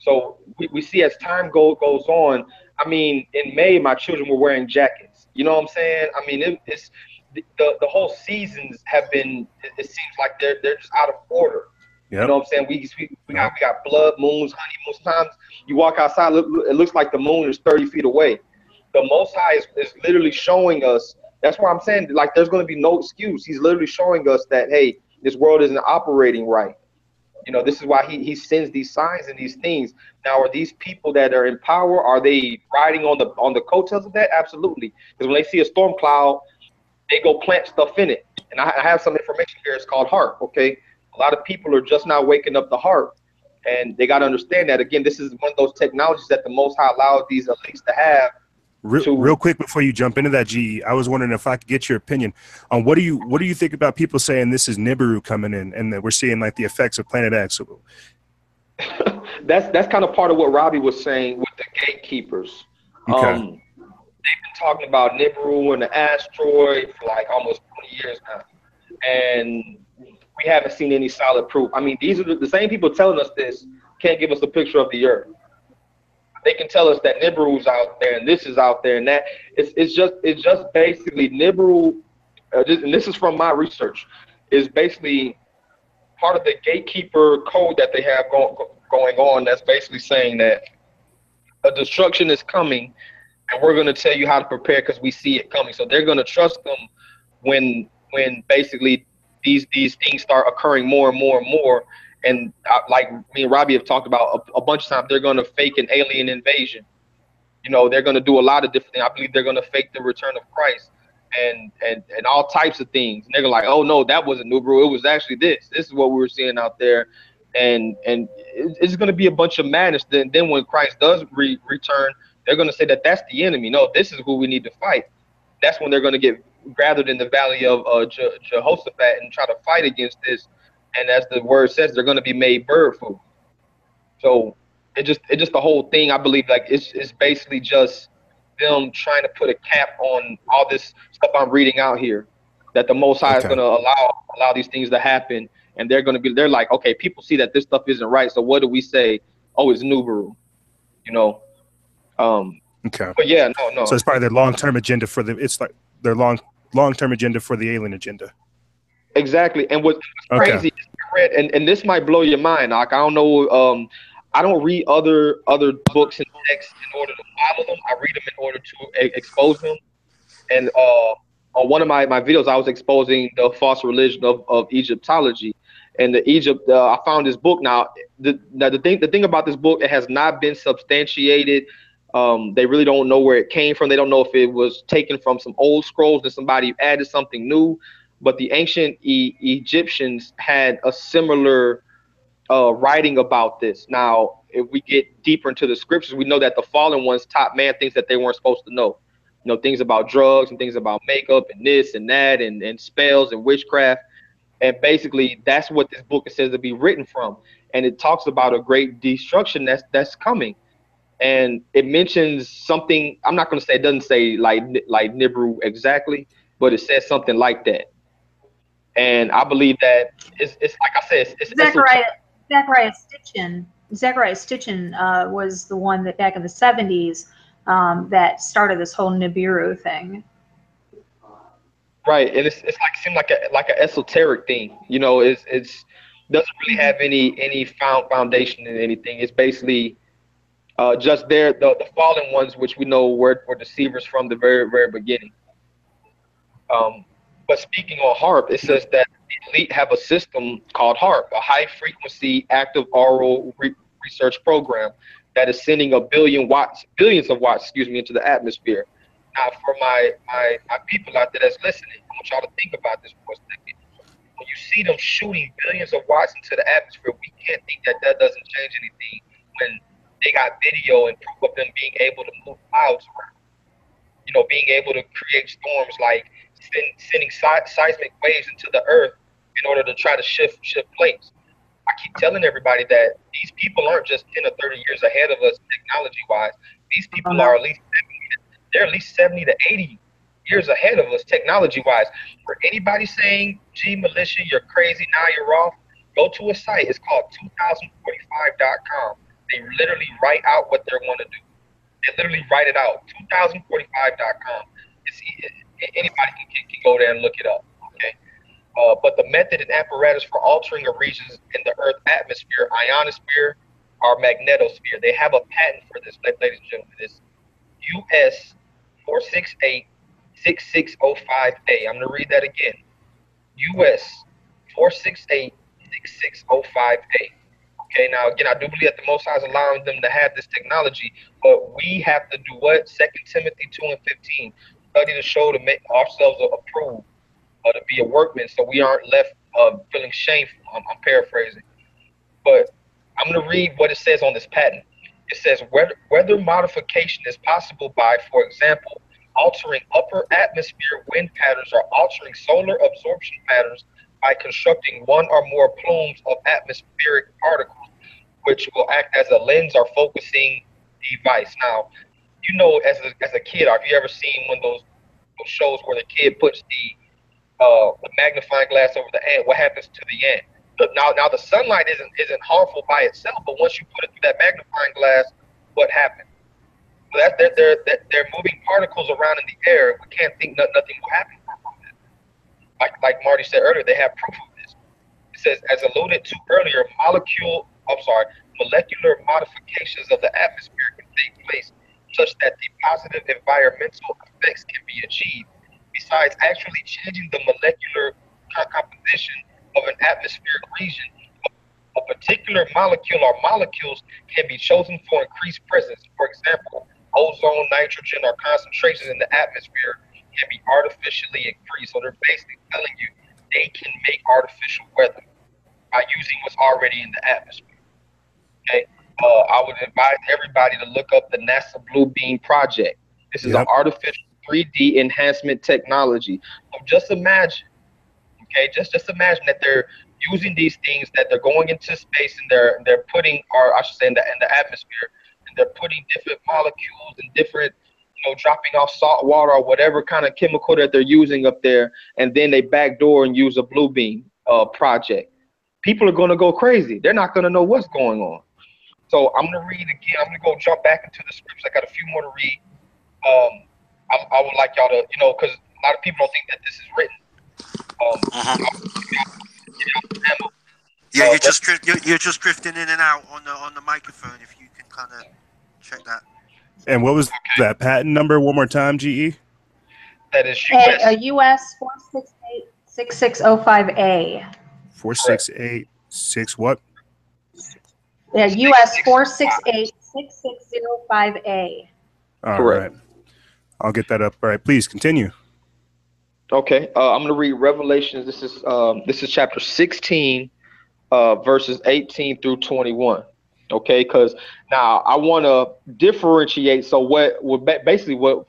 So we see as time goes on. I mean, in May, my children were wearing jackets. You know what I'm saying? I mean, it's the whole seasons have been. It seems like they're just out of order. Yep. You know what I'm saying? We got blood moons, honeymoons. Sometimes you walk outside, it looks like the moon is 30 feet away. The Most High is literally showing us. That's why I'm saying, like, there's going to be no excuse. He's literally showing us that, hey, this world isn't operating right. You know, this is why he sends these signs and these things. Now, are these people that are in power, are they riding on the coattails of that? Absolutely. Because when they see a storm cloud, they go plant stuff in it. And I have some information here. It's called HAARP, okay? A lot of people are just now waking up the HAARP. And they got to understand that, again, this is one of those technologies that the Most High allowed these elites to have. Real quick before you jump into that, G, I was wondering if I could get your opinion on what do you think about people saying this is Nibiru coming in and that we're seeing like the effects of Planet X? That's kind of part of what Robbie was saying with the gatekeepers. Okay. They've been talking about Nibiru and the asteroid for like almost 20 years now, and we haven't seen any solid proof. I mean, these are the same people telling us this can't give us a picture of the Earth. They can tell us that Nibiru's out there and this is out there and that. It's just basically Nibiru, and this is from my research, is basically part of the gatekeeper code that they have going on. That's basically saying that a destruction is coming, and we're going to tell you how to prepare because we see it coming. So they're going to trust them when basically these things start occurring more and more and more. And like me and Robbie have talked about a bunch of times, they're going to fake an alien invasion. You know, they're going to do a lot of different things. I believe they're going to fake the return of Christ and all types of things. And they're gonna like, oh no, that wasn't Nibiru. It was actually this. This is what we were seeing out there. And it's going to be a bunch of madness. Then when Christ does return, they're going to say that that's the enemy. No, this is who we need to fight. That's when they're going to get gathered in the valley of Jehoshaphat and try to fight against this. And as the word says, they're going to be made bird food. So it just the whole thing, I believe, like it's basically just them trying to put a cap on all this stuff I'm reading out here, that the Most High is going to allow these things to happen, and they're like, okay, people see that this stuff isn't right, so what do we say? Oh, it's Nubaru, you know. Okay. But yeah, no. So it's probably their long-term agenda for it's like their long-term agenda for the alien agenda. Exactly. And what's crazy is I read, and this might blow your mind. Like, I don't know. I don't read other books and texts in order to follow them. I read them in order to expose them. And on one of my videos, I was exposing the false religion of Egyptology. And I found this book. Now, the thing about this book, it has not been substantiated. They really don't know where it came from. They don't know if it was taken from some old scrolls and somebody added something new. But the ancient Egyptians had a similar writing about this. Now, if we get deeper into the scriptures, we know that the fallen ones taught man things that they weren't supposed to know. You know, things about drugs and things about makeup and this and that and spells and witchcraft. And basically, that's what this book is said to be written from. And it talks about a great destruction that's coming. And it mentions something, I'm not going to say, it doesn't say like Nibiru exactly, but it says something like that. And I believe that it's like I said, it's Zechariah Stitchin was the one that back in the 70s that started this whole Nibiru thing. Right, and it seemed like an esoteric thing. You know, it's doesn't really have any foundation in anything. It's basically just the fallen ones, which we know were deceivers from the very, very beginning. But speaking on HAARP, it says that the elite have a system called HAARP, a high-frequency active aural research program that is sending billions of watts, into the atmosphere. Now, for my people out there that's listening, I want y'all to think about this for a second. When you see them shooting billions of watts into the atmosphere, we can't think that doesn't change anything when they got video and proof of them being able to move clouds around. You know, being able to create storms, like sending seismic waves into the earth in order to try to shift plates. I keep telling everybody that these people aren't just 10 or 30 years ahead of us technology-wise. These people are at least 70 to 80 years ahead of us technology-wise. For anybody saying, gee, militia, you're crazy, now you're off, go to a site. It's called 2045.com. They literally write out what they're going to do. They literally write it out. 2045.com. Anybody can go there and look it up. Okay. But the method and apparatus for altering a region in the Earth atmosphere, ionosphere, or magnetosphere, they have a patent for this, ladies and gentlemen. It's US 468-6605A. I'm going to read that again. US 468-6605A. Okay, now again, I do believe that the Most High is allowing them to have this technology, but we have to do what? 2 Timothy 2:15. Study to show to make ourselves approved, to be a workman, so we aren't left feeling shameful. I'm paraphrasing. But I'm going to read what it says on this patent. It says, whether modification is possible by, for example, altering upper atmosphere wind patterns or altering solar absorption patterns by constructing one or more plumes of atmospheric particles, which will act as a lens or focusing device. Now, you know, as a kid, have you ever seen one of those shows where the kid puts the magnifying glass over the ant? What happens to the ant? Now the sunlight isn't harmful by itself, but once you put it through that magnifying glass, what happens? So they're moving particles around in the air. We can't think nothing will happen from it. Like Marty said earlier, they have proof of this. It says, as alluded to earlier, molecular modifications of the atmosphere can take place such that the positive environmental effects can be achieved. Besides actually changing the molecular composition of an atmospheric region, a particular molecule or molecules can be chosen for increased presence. For example, ozone, nitrogen, or concentrations in the atmosphere can be artificially increased. So they're basically telling you they can make artificial weather by using what's already in the atmosphere. Okay, I would advise everybody to look up the NASA Blue Beam project. This is an artificial 3D enhancement technology. So just imagine, okay, just imagine that they're using these things, that they're going into space and they're putting, or I should say in the atmosphere, and they're putting different molecules and different dropping off salt water or whatever kind of chemical that they're using up there, and then they backdoor and use a blue beam project. People are going to go crazy. They're not going to know what's going on. So I'm going to read again. I'm going to go jump back into the scripts. I got a few more to read. I would like y'all to, because a lot of people don't think that this is written. Yeah, you're just drifting in and out on the microphone. If you can kind of check that. And what was that patent number one more time, GE? That is US. US 468-6605A. 468-6 what? Yeah, US 468-6605A. All right. I'll get that up. All right, please continue. Okay, I'm going to read Revelations. This is chapter 16, verses 18 through 21. Okay, because now I want to differentiate. So what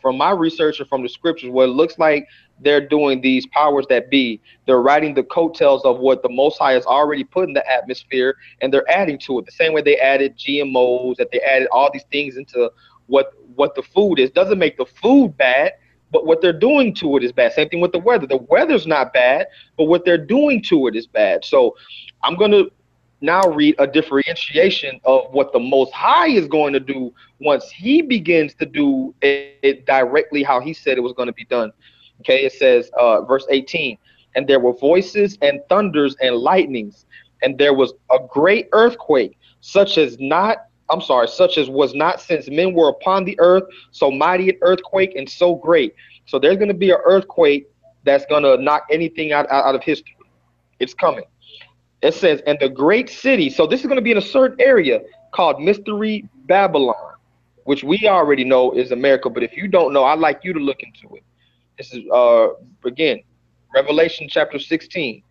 from my research and from the scriptures, what it looks like they're doing, these powers that be, they're riding the coattails of what the Most High has already put in the atmosphere, and they're adding to it. The same way they added GMOs, that they added all these things into what the food is. Doesn't make the food bad, but what they're doing to it is bad. Same thing with the weather. The weather's not bad, but what they're doing to it is bad. So I'm going to now read a differentiation of what the Most High is going to do once he begins to do it directly how he said it was going to be done. Okay, it says, verse 18, and there were voices and thunders and lightnings, and there was a great earthquake, such as was not since men were upon the earth, so mighty an earthquake and so great. So there's going to be an earthquake that's going to knock anything out of history. It's coming. It says, and the great city, so this is going to be in a certain area called Mystery Babylon, which we already know is America, but if you don't know, I'd like you to look into it. This is, again, Revelation chapter 16.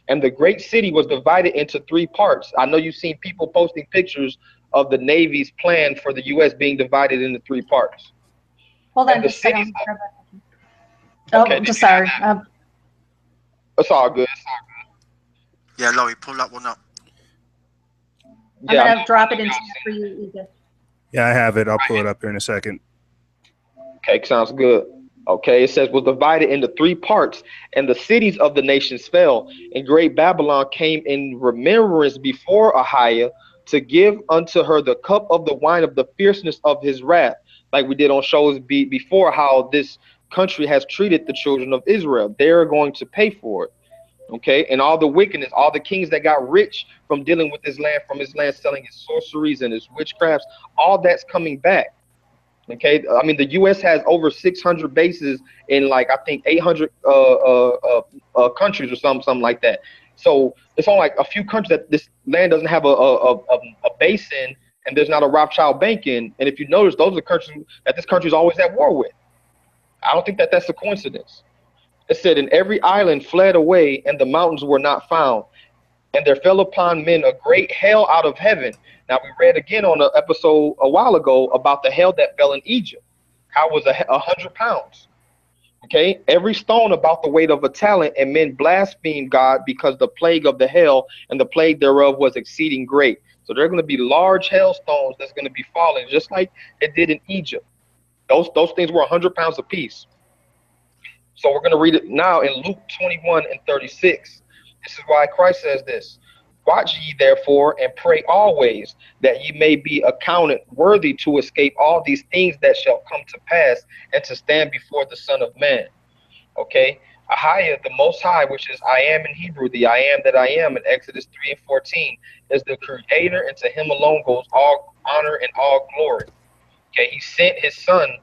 And the great city was divided into 3 parts. I know you've seen people posting pictures of the Navy's plan for the U.S. being divided into 3 parts. Hold on just a second. Oh, just sorry. It's all good. Yeah, Laurie, pull that one up. I'm going to drop it into for you, Edith. Yeah, I have it. I'll pull it up here in a second. Okay, sounds good. Okay, it says, was divided into 3 parts, and the cities of the nations fell, and great Babylon came in remembrance before Ahiah to give unto her the cup of the wine of the fierceness of his wrath, like we did on shows before, how this country has treated the children of Israel. They're going to pay for it. Okay, and all the wickedness, all the kings that got rich from dealing with his land, from his land selling his sorceries and his witchcrafts, all that's coming back. Okay, I mean, the U.S. has over 600 bases in, like, I think 800 countries or something like that. So it's only like a few countries that this land doesn't have a base in, and there's not a Rothschild bank in. And if you notice, those are countries that this country is always at war with. I don't think that that's a coincidence. It said, and every island fled away, and the mountains were not found. And there fell upon men a great hail out of heaven. Now, we read again on an episode a while ago about the hail that fell in Egypt. How it was 100 pounds. Okay, every stone about the weight of a talent, and men blasphemed God because the plague of the hail and the plague thereof was exceeding great. So there are going to be large hailstones that's going to be falling, just like it did in Egypt. Those things were 100 pounds apiece. So we're going to read it now in Luke 21:36. This is why Christ says this. Watch ye therefore and pray always, that ye may be accounted worthy to escape all these things that shall come to pass, and to stand before the Son of Man. Okay, Ahiah, the Most High, which is I am in Hebrew, the I am that I am in Exodus 3:14, is the Creator, and to Him alone goes all honor and all glory. Okay, He sent His Son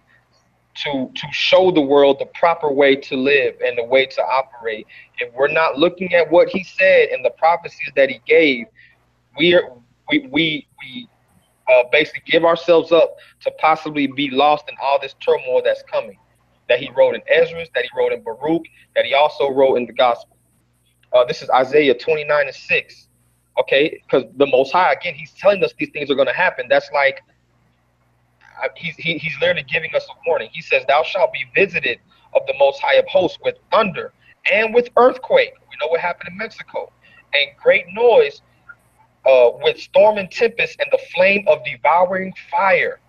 to show the world the proper way to live and the way to operate. If we're not looking at what He said and the prophecies that He gave, we basically give ourselves up to possibly be lost in all this turmoil that's coming, that He wrote in Ezra, that He wrote in Baruch, that He also wrote in the Gospel. This is Isaiah 29:6. Okay, because the Most High, again, He's telling us these things are going to happen. That's like, he's literally giving us a warning. He says, thou shalt be visited of the Most High of hosts with thunder and with earthquake. We know what happened in Mexico. And great noise, with storm and tempest and the flame of devouring fire.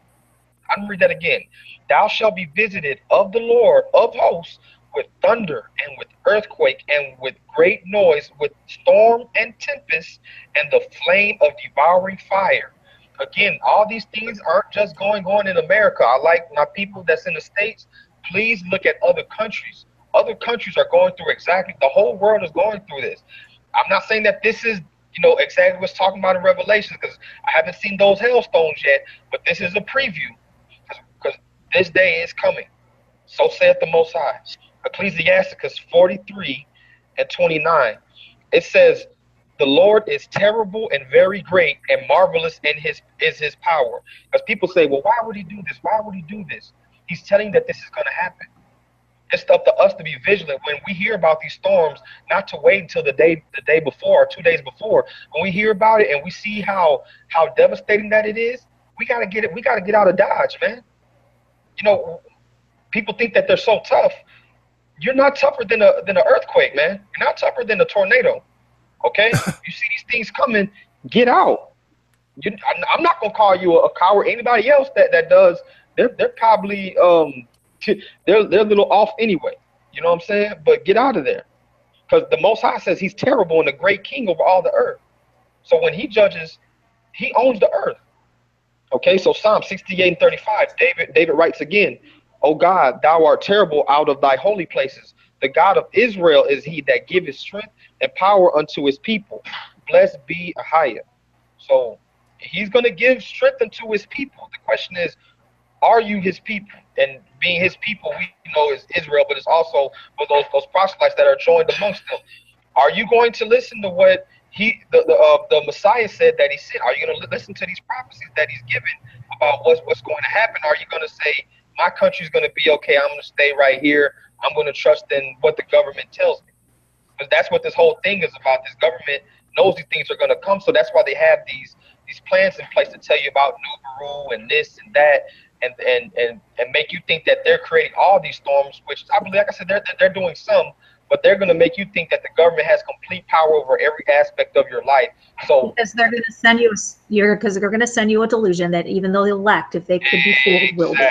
I'm gonna read that again. Thou shalt be visited of the Lord of hosts with thunder and with earthquake and with great noise, with storm and tempest and the flame of devouring fire. Again, all these things aren't just going on in America. I like my people that's in the States. Please look at other countries. Other countries are going through exactly, the whole world is going through this. I'm not saying that this is, you know, exactly what's talking about in Revelation, because I haven't seen those hailstones yet, but this is a preview, because this day is coming. So saith the Most High. Ecclesiasticus 43:29. It says, the Lord is terrible and very great, and marvelous in his power. Because people say, well, why would he do this? Why would he do this? He's telling that this is going to happen. It's up to us to be vigilant when we hear about these storms, not to wait until the day before or 2 days before. When we hear about it and we see how devastating that it is, we gotta get it. We gotta get out of Dodge, man. You know, people think that they're so tough. You're not tougher than an earthquake, man. You're not tougher than a tornado. Okay, you see these things coming, get out. I'm not gonna call you a coward. Anybody else that does, they're probably they're a little off anyway. You know what I'm saying? But get out of there, because the Most High says he's terrible and a great king over all the earth. So when he judges, he owns the earth. Okay, so Psalm 68:35, David writes again, O God, thou art terrible out of thy holy places. The God of Israel is he that giveth strength and power unto his people. Blessed be Ahia. So he's going to give strength unto his people. The question is, are you his people? And being his people, we know is Israel, but it's also for those proselytes that are joined amongst them. Are you going to listen to what the Messiah said that he said? Are you going to listen to these prophecies that he's given about what's going to happen? Are you going to say, my country's going to be okay, I'm going to stay right here, I'm going to trust in what the government tells me? Because that's what this whole thing is about. This government knows these things are going to come, so that's why they have these plans in place to tell you about Nubaru and this and that, and make you think that they're creating all these storms, which I believe, like I said, they're doing some, but they're going to make you think that the government has complete power over every aspect of your life. So because they're going to send you a delusion that even though they elect, if they could be fooled, will be.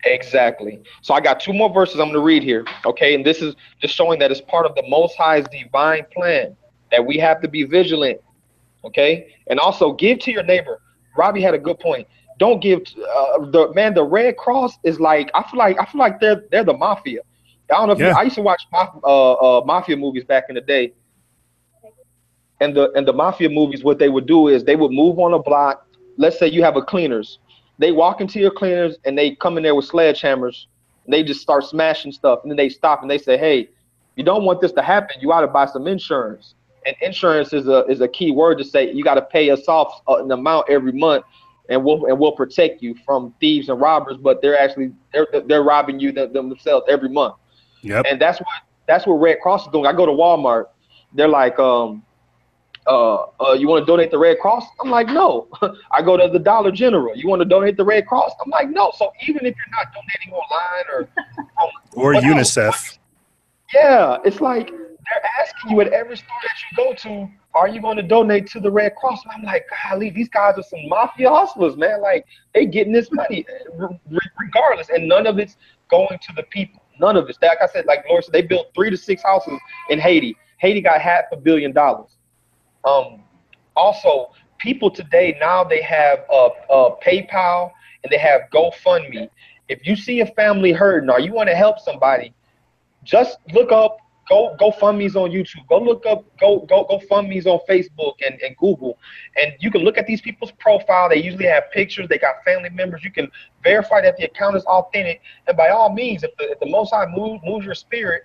Exactly. So I got two more verses I'm going to read here. Okay, and this is just showing that it's part of the Most High's divine plan that we have to be vigilant. Okay, and also give to your neighbor. Robbie had a good point. Don't give the Red Cross is like, I feel like they're the mafia. I don't know if I used to watch mafia movies back in the day. And the mafia movies, what they would do is they would move on a block. Let's say you have a cleaners. They walk into your cleaners and they come in there with sledgehammers and they just start smashing stuff. And then they stop and they say, hey, you don't want this to happen. You ought to buy some insurance. And insurance is a key word to say you got to pay us off an amount every month, and we'll protect you from thieves and robbers. But they're robbing you themselves every month. Yep. And that's what Red Cross is doing. I go to Walmart. They're like, you want to donate the Red Cross? I'm like, no. I go to the Dollar General. You want to donate the Red Cross? I'm like, no. So even if you're not donating online or UNICEF. Yeah, it's like they're asking you at every store that you go to, are you going to donate to the Red Cross? And I'm like, golly, these guys are some mafia hustlers, man. Like, they getting this money regardless, and none of it's going to the people. None of it. Like I said, like Lord said, they built 3 to 6 houses in Haiti. Haiti got $500 million. Also, people today, now they have PayPal and they have GoFundMe. If you see a family hurting or you want to help somebody, just look up GoFundMe's on YouTube. Go look up GoFundMe's on Facebook and Google, and you can look at these people's profile. They usually have pictures. They got family members. You can verify that the account is authentic. And by all means, if the Most High moves your spirit,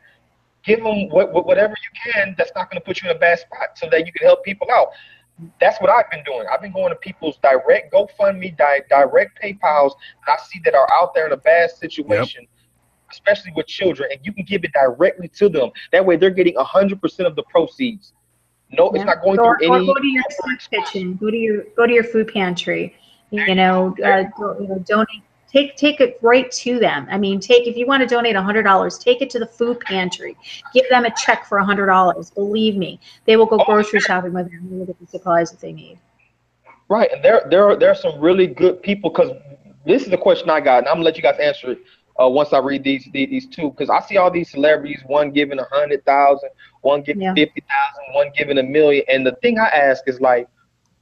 give them whatever you can. That's not going to put you in a bad spot, so that you can help people out. That's what I've been doing. I've been going to people's direct GoFundMe, direct PayPals, and I see that are out there in a bad situation. Yep. Especially with children, and you can give it directly to them. That way, they're getting 100% of the proceeds. No, it's not going through any. Or go to your soup kitchen. Go to your food pantry. Donate. Take it right to them. I mean, if you want to donate $100, take it to the food pantry. Give them a check for $100. Believe me, they will go grocery shopping with them and get the supplies that they need. Right, and there are some really good people, because this is the question I got, and I'm gonna let you guys answer it once I read these two, because I see all these celebrities, one giving 100,000, one giving 50,000, one giving $1 million, and the thing I ask is like,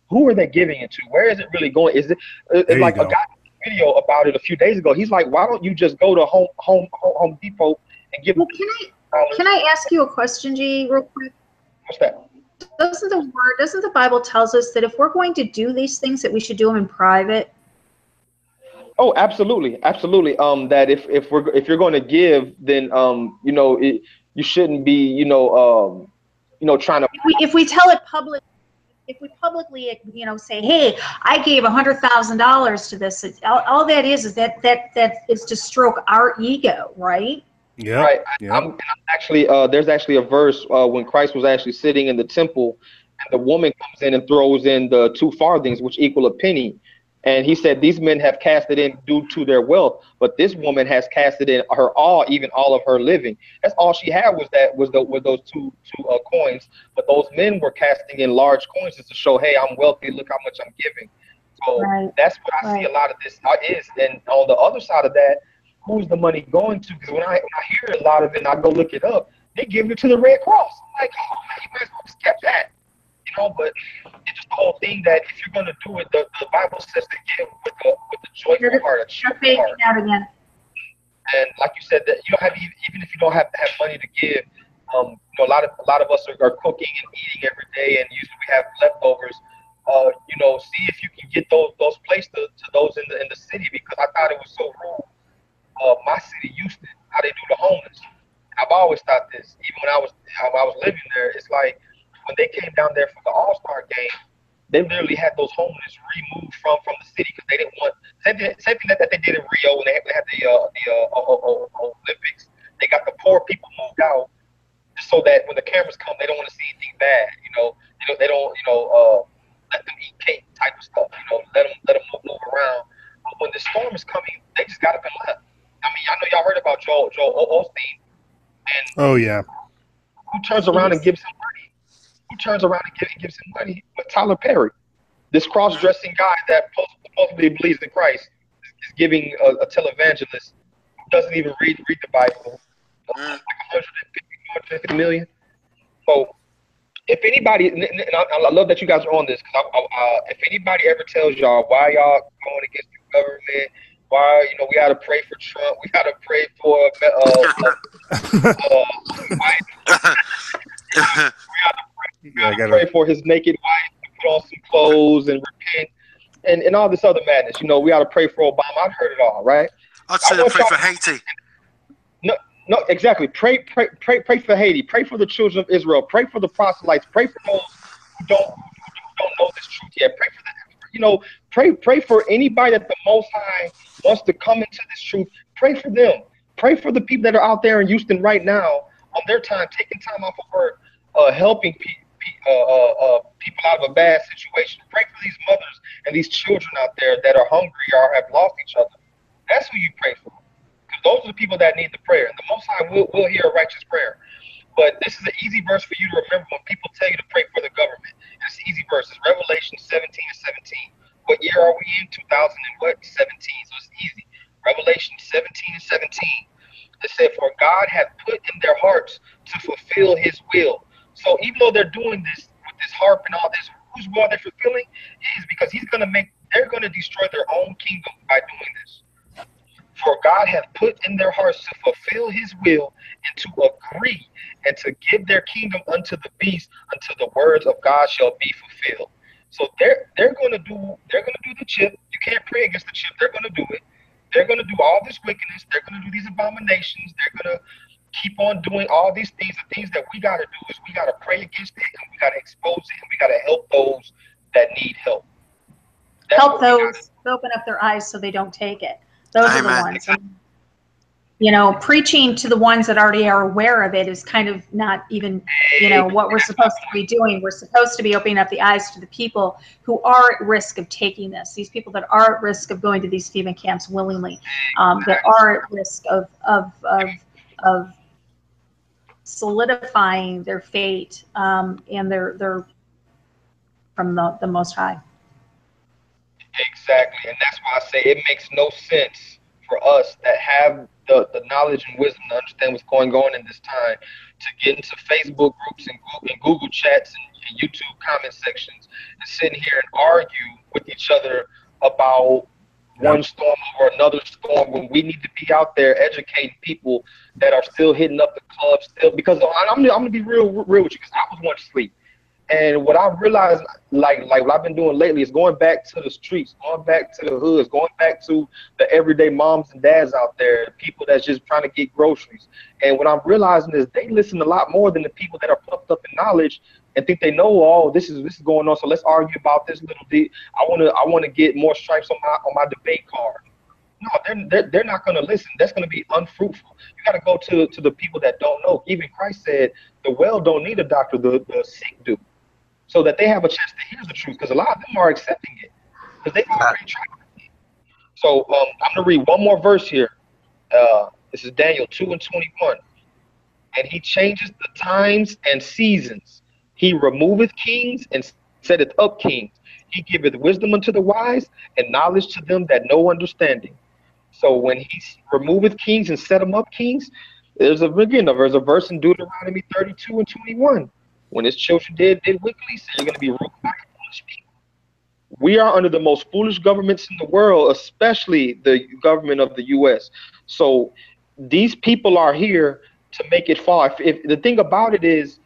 who are they giving it to? Where is it really going? Is it like a guy did a video about it a few days ago? He's like, why don't you just go to Home Depot and give? Well, can I ask you a question, G, real quick? What's that? Doesn't the Bible tells us that if we're going to do these things, that we should do them in private? Oh, absolutely, absolutely. That if you're going to give, then you know, you shouldn't be, you know, trying to. If we tell it public. If we publicly, you know, say, "Hey, I gave $100,000 to this," all that is that is to stroke our ego, right? Yeah. Right. Yeah. I'm actually, there's actually a verse when Christ was actually sitting in the temple, and the woman comes in and throws in the 2 farthings, which equal a penny. And he said, these men have cast it in due to their wealth, but this woman has casted in her all, even all of her living. That's all she had was those two coins. But those men were casting in large coins just to show, hey, I'm wealthy. Look how much I'm giving. So that's what I see a lot of this is. And on the other side of that, who's the money going to? Because when I hear a lot of it, and I go look it up, they give it to the Red Cross. I'm like, oh man, you might as well just kept that. You know, but it's just the whole thing that if you're going to do it, the Bible says to give with the joyful heart, a cheerful heart. Out again. And like you said, that you don't have even if you don't have to have money to give. You know, a lot of us are cooking and eating every day, and usually we have leftovers. You know, see if you can get those placed to those in the city, because I thought it was so rude. My city, Houston, how they do the homeless. I've always thought this, even when I was living there. It's like when they came down there for the All-Star game, they literally had those homeless removed from the city because they didn't want same thing that they did in Rio when they had the Olympics. They got the poor people moved out so that when the cameras come, they don't want to see anything bad. You know, they don't let them eat cake type of stuff. You know, let them move around. But when the storm is coming, they just got up and left. I mean, I know y'all heard about Joel Osteen. And oh yeah. Who turns around and gives him money? Who turns around and gives him money? But Tyler Perry, this cross-dressing guy that supposedly believes in Christ, is giving a televangelist who doesn't even read the Bible like 150 million. So if anybody, and I love that you guys are on this, because if anybody ever tells y'all why y'all going against the government, why, you know, we got to pray for Trump, we got to pray for we got to pray for his naked wife to put on some clothes and repent, and all this other madness. You know, we got to pray for Obama. I've heard it all, right? I'd say pray for Haiti. No, exactly. Pray for Haiti. Pray for the children of Israel. Pray for the proselytes. Pray for those who don't know this truth yet. Pray for them. You know, pray for anybody that the Most High wants to come into this truth. Pray for them. Pray for the people that are out there in Houston right now on their time, taking time off of work, helping people out of a bad situation. Pray for these mothers and these children out there that are hungry or have lost each other. That's who you pray for. Because those are the people that need the prayer. And the Most High will hear a righteous prayer. But this is an easy verse for you to remember when people tell you to pray for the government. And it's an easy verse. It's Revelation 17:17. What year are we in? 2017. So it's easy. Revelation 17:17. It said, for God hath put in their hearts to fulfill his will. So even though they're doing this with this harp and all this, whose will they're fulfilling? It is because they're going to destroy their own kingdom by doing this. For God hath put in their hearts to fulfill his will and to agree and to give their kingdom unto the beast until the words of God shall be fulfilled. So they're going to do the chip. You can't pray against the chip. They're going to do it. They're going to do all this wickedness. They're going to do these abominations. They're going to keep on doing all these things. The things that we got to do is we got to pray against it, and we got to expose it, and we got to help those that need help. Help those open up their eyes so they don't take it. Those are the ones. You know, preaching to the ones that already are aware of it is kind of not even, you know, what we're supposed to be doing. We're supposed to be opening up the eyes to the people who are at risk of taking this. These people that are at risk of going to these FEMA camps willingly, that are at risk of solidifying their fate and their from the Most High. Exactly, and that's why I say it makes no sense for us that have the knowledge and wisdom to understand what's going on in this time to get into Facebook groups and Google chats and YouTube comment sections and sitting here and argue with each other about one storm or another storm when we need to be out there educating people that are still hitting up the clubs still. Because I'm gonna be real with you, because I was once asleep. And what I realized, like what I've been doing lately, is going back to the streets, going back to the hoods, going back to the everyday moms and dads out there, people that's just trying to get groceries. And what I'm realizing is they listen a lot more than the people that are puffed up in knowledge and think they know, oh, this is going on, so let's argue about this little bit. I want to get more stripes on my debate card. No, they're not going to listen. That's going to be unfruitful. You got to go to the people that don't know. Even Christ said the well don't need a doctor, the sick do. So that they have a chance to hear the truth, because a lot of them are accepting it because they've already tried it. So I'm going to read one more verse here. This is Daniel 2:21. And he changes the times and seasons. He removeth kings and setteth up kings. He giveth wisdom unto the wise and knowledge to them that know understanding. So when he removeth kings and set them up kings, there's a verse in Deuteronomy 32:21. When his children did wickedly, so you're going to be ruled by foolish people. We are under the most foolish governments in the world, especially the government of the U.S. So these people are here to make it fall. If the thing about it is,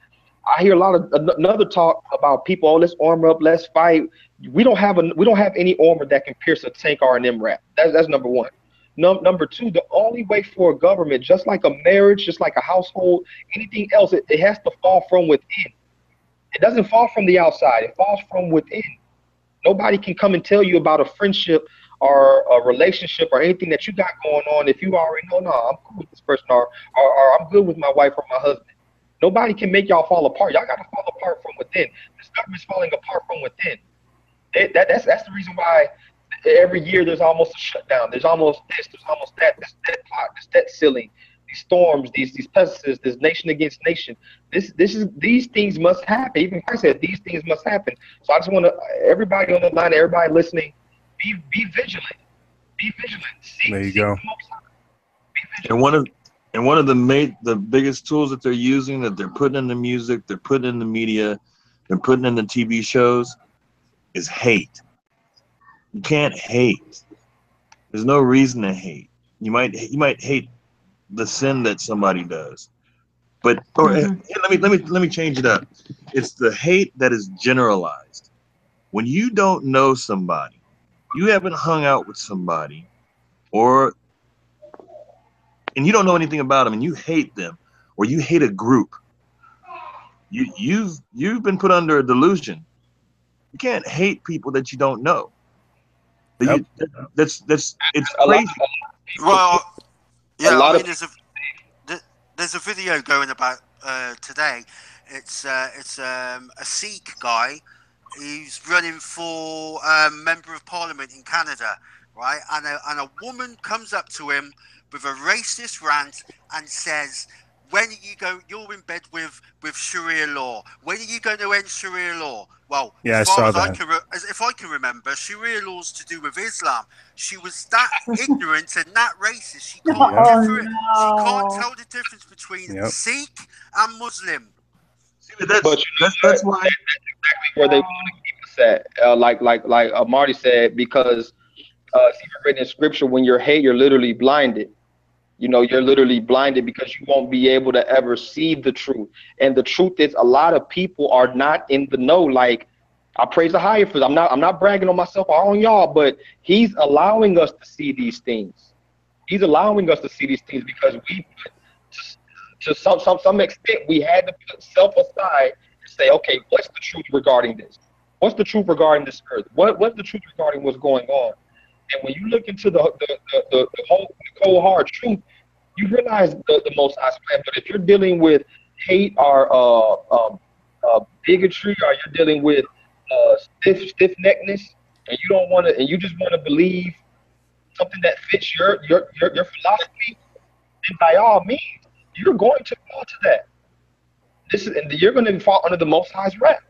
I hear a lot of another talk about people. Oh, let's armor up, let's fight. We don't have any armor that can pierce a tank or an MRAP. That's number one. Number two, the only way for a government, just like a marriage, just like a household, anything else, it has to fall from within. It doesn't fall from the outside. It falls from within. Nobody can come and tell you about a friendship or a relationship or anything that you got going on if you already know, no, I'm cool with this person or I'm good with my wife or my husband. Nobody can make y'all fall apart. Y'all got to fall apart from within. This government's falling apart from within. That's the reason why every year there's almost a shutdown. There's almost this, there's almost that, this debt clock, this debt ceiling, these storms, these pesticides, this nation against nation. These things must happen. Even Christ said these things must happen. So I just want to, everybody on the line, everybody listening, be vigilant. Be vigilant. There you go. And one of the biggest tools that they're using, that they're putting in the music, they're putting in the media, they're putting in the TV shows, is hate. You can't hate. There's no reason to hate. You might hate the sin that somebody does, but let me change it up. It's the hate that is generalized. When you don't know somebody, you haven't hung out with somebody, and you don't know anything about them, and you hate them, or you hate a group, you've been put under a delusion. You can't hate people that you don't know. Yep. It's crazy. Well, yeah, there's a video going about today. It's a Sikh guy. He's running for member of parliament in Canada, right? And a woman comes up to him with a racist rant and says, "When you're in bed with Sharia law. When are you going to end Sharia law?" Well, yeah, as far I as saw that. if I can remember, Sharia law's to do with Islam. She was that ignorant and that racist. She can't tell the difference between Sikh and Muslim. That's why that's exactly where they want to keep us at. Like Marty said, because it's even written in scripture, when you're hate, you're literally blinded. You know, you're literally blinded because you won't be able to ever see the truth. And the truth is, a lot of people are not in the know. Like, I praise the higher for that. I'm not bragging on myself or on y'all, but he's allowing us to see these things. He's allowing us to see these things because we, to some extent, we had to put self aside and say, okay, what's the truth regarding this? What's the truth regarding this earth? What's the truth regarding what's going on? And when you look into the whole cold hard truth, you realize the Most High's plan. But if you're dealing with hate or bigotry, or you're dealing with stiff neckness, and you don't want to, and you just want to believe something that fits your philosophy, then by all means, you're going to fall to that. And you're going to fall under the Most High's wrath.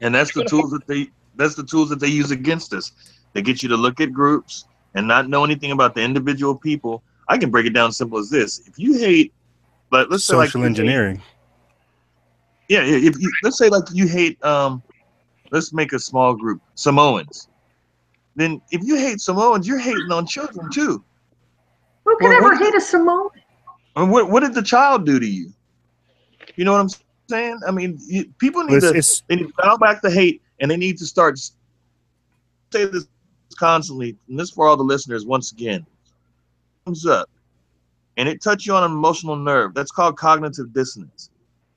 And that's the tools that they use against us. They get you to look at groups and not know anything about the individual people. I can break it down simple as this. If you hate, like, let's say, like, social engineering. If you, let's say, like, you hate, let's make a small group, Samoans. Then if you hate Samoans, you're hating on children too. Who could ever hate a Samoan? What did the child do to you? You know what I'm saying? I mean, people need they need to dial back the hate, and they need to start say this constantly. And this for all the listeners. Once again, comes up, and it touches you on an emotional nerve. That's called cognitive dissonance.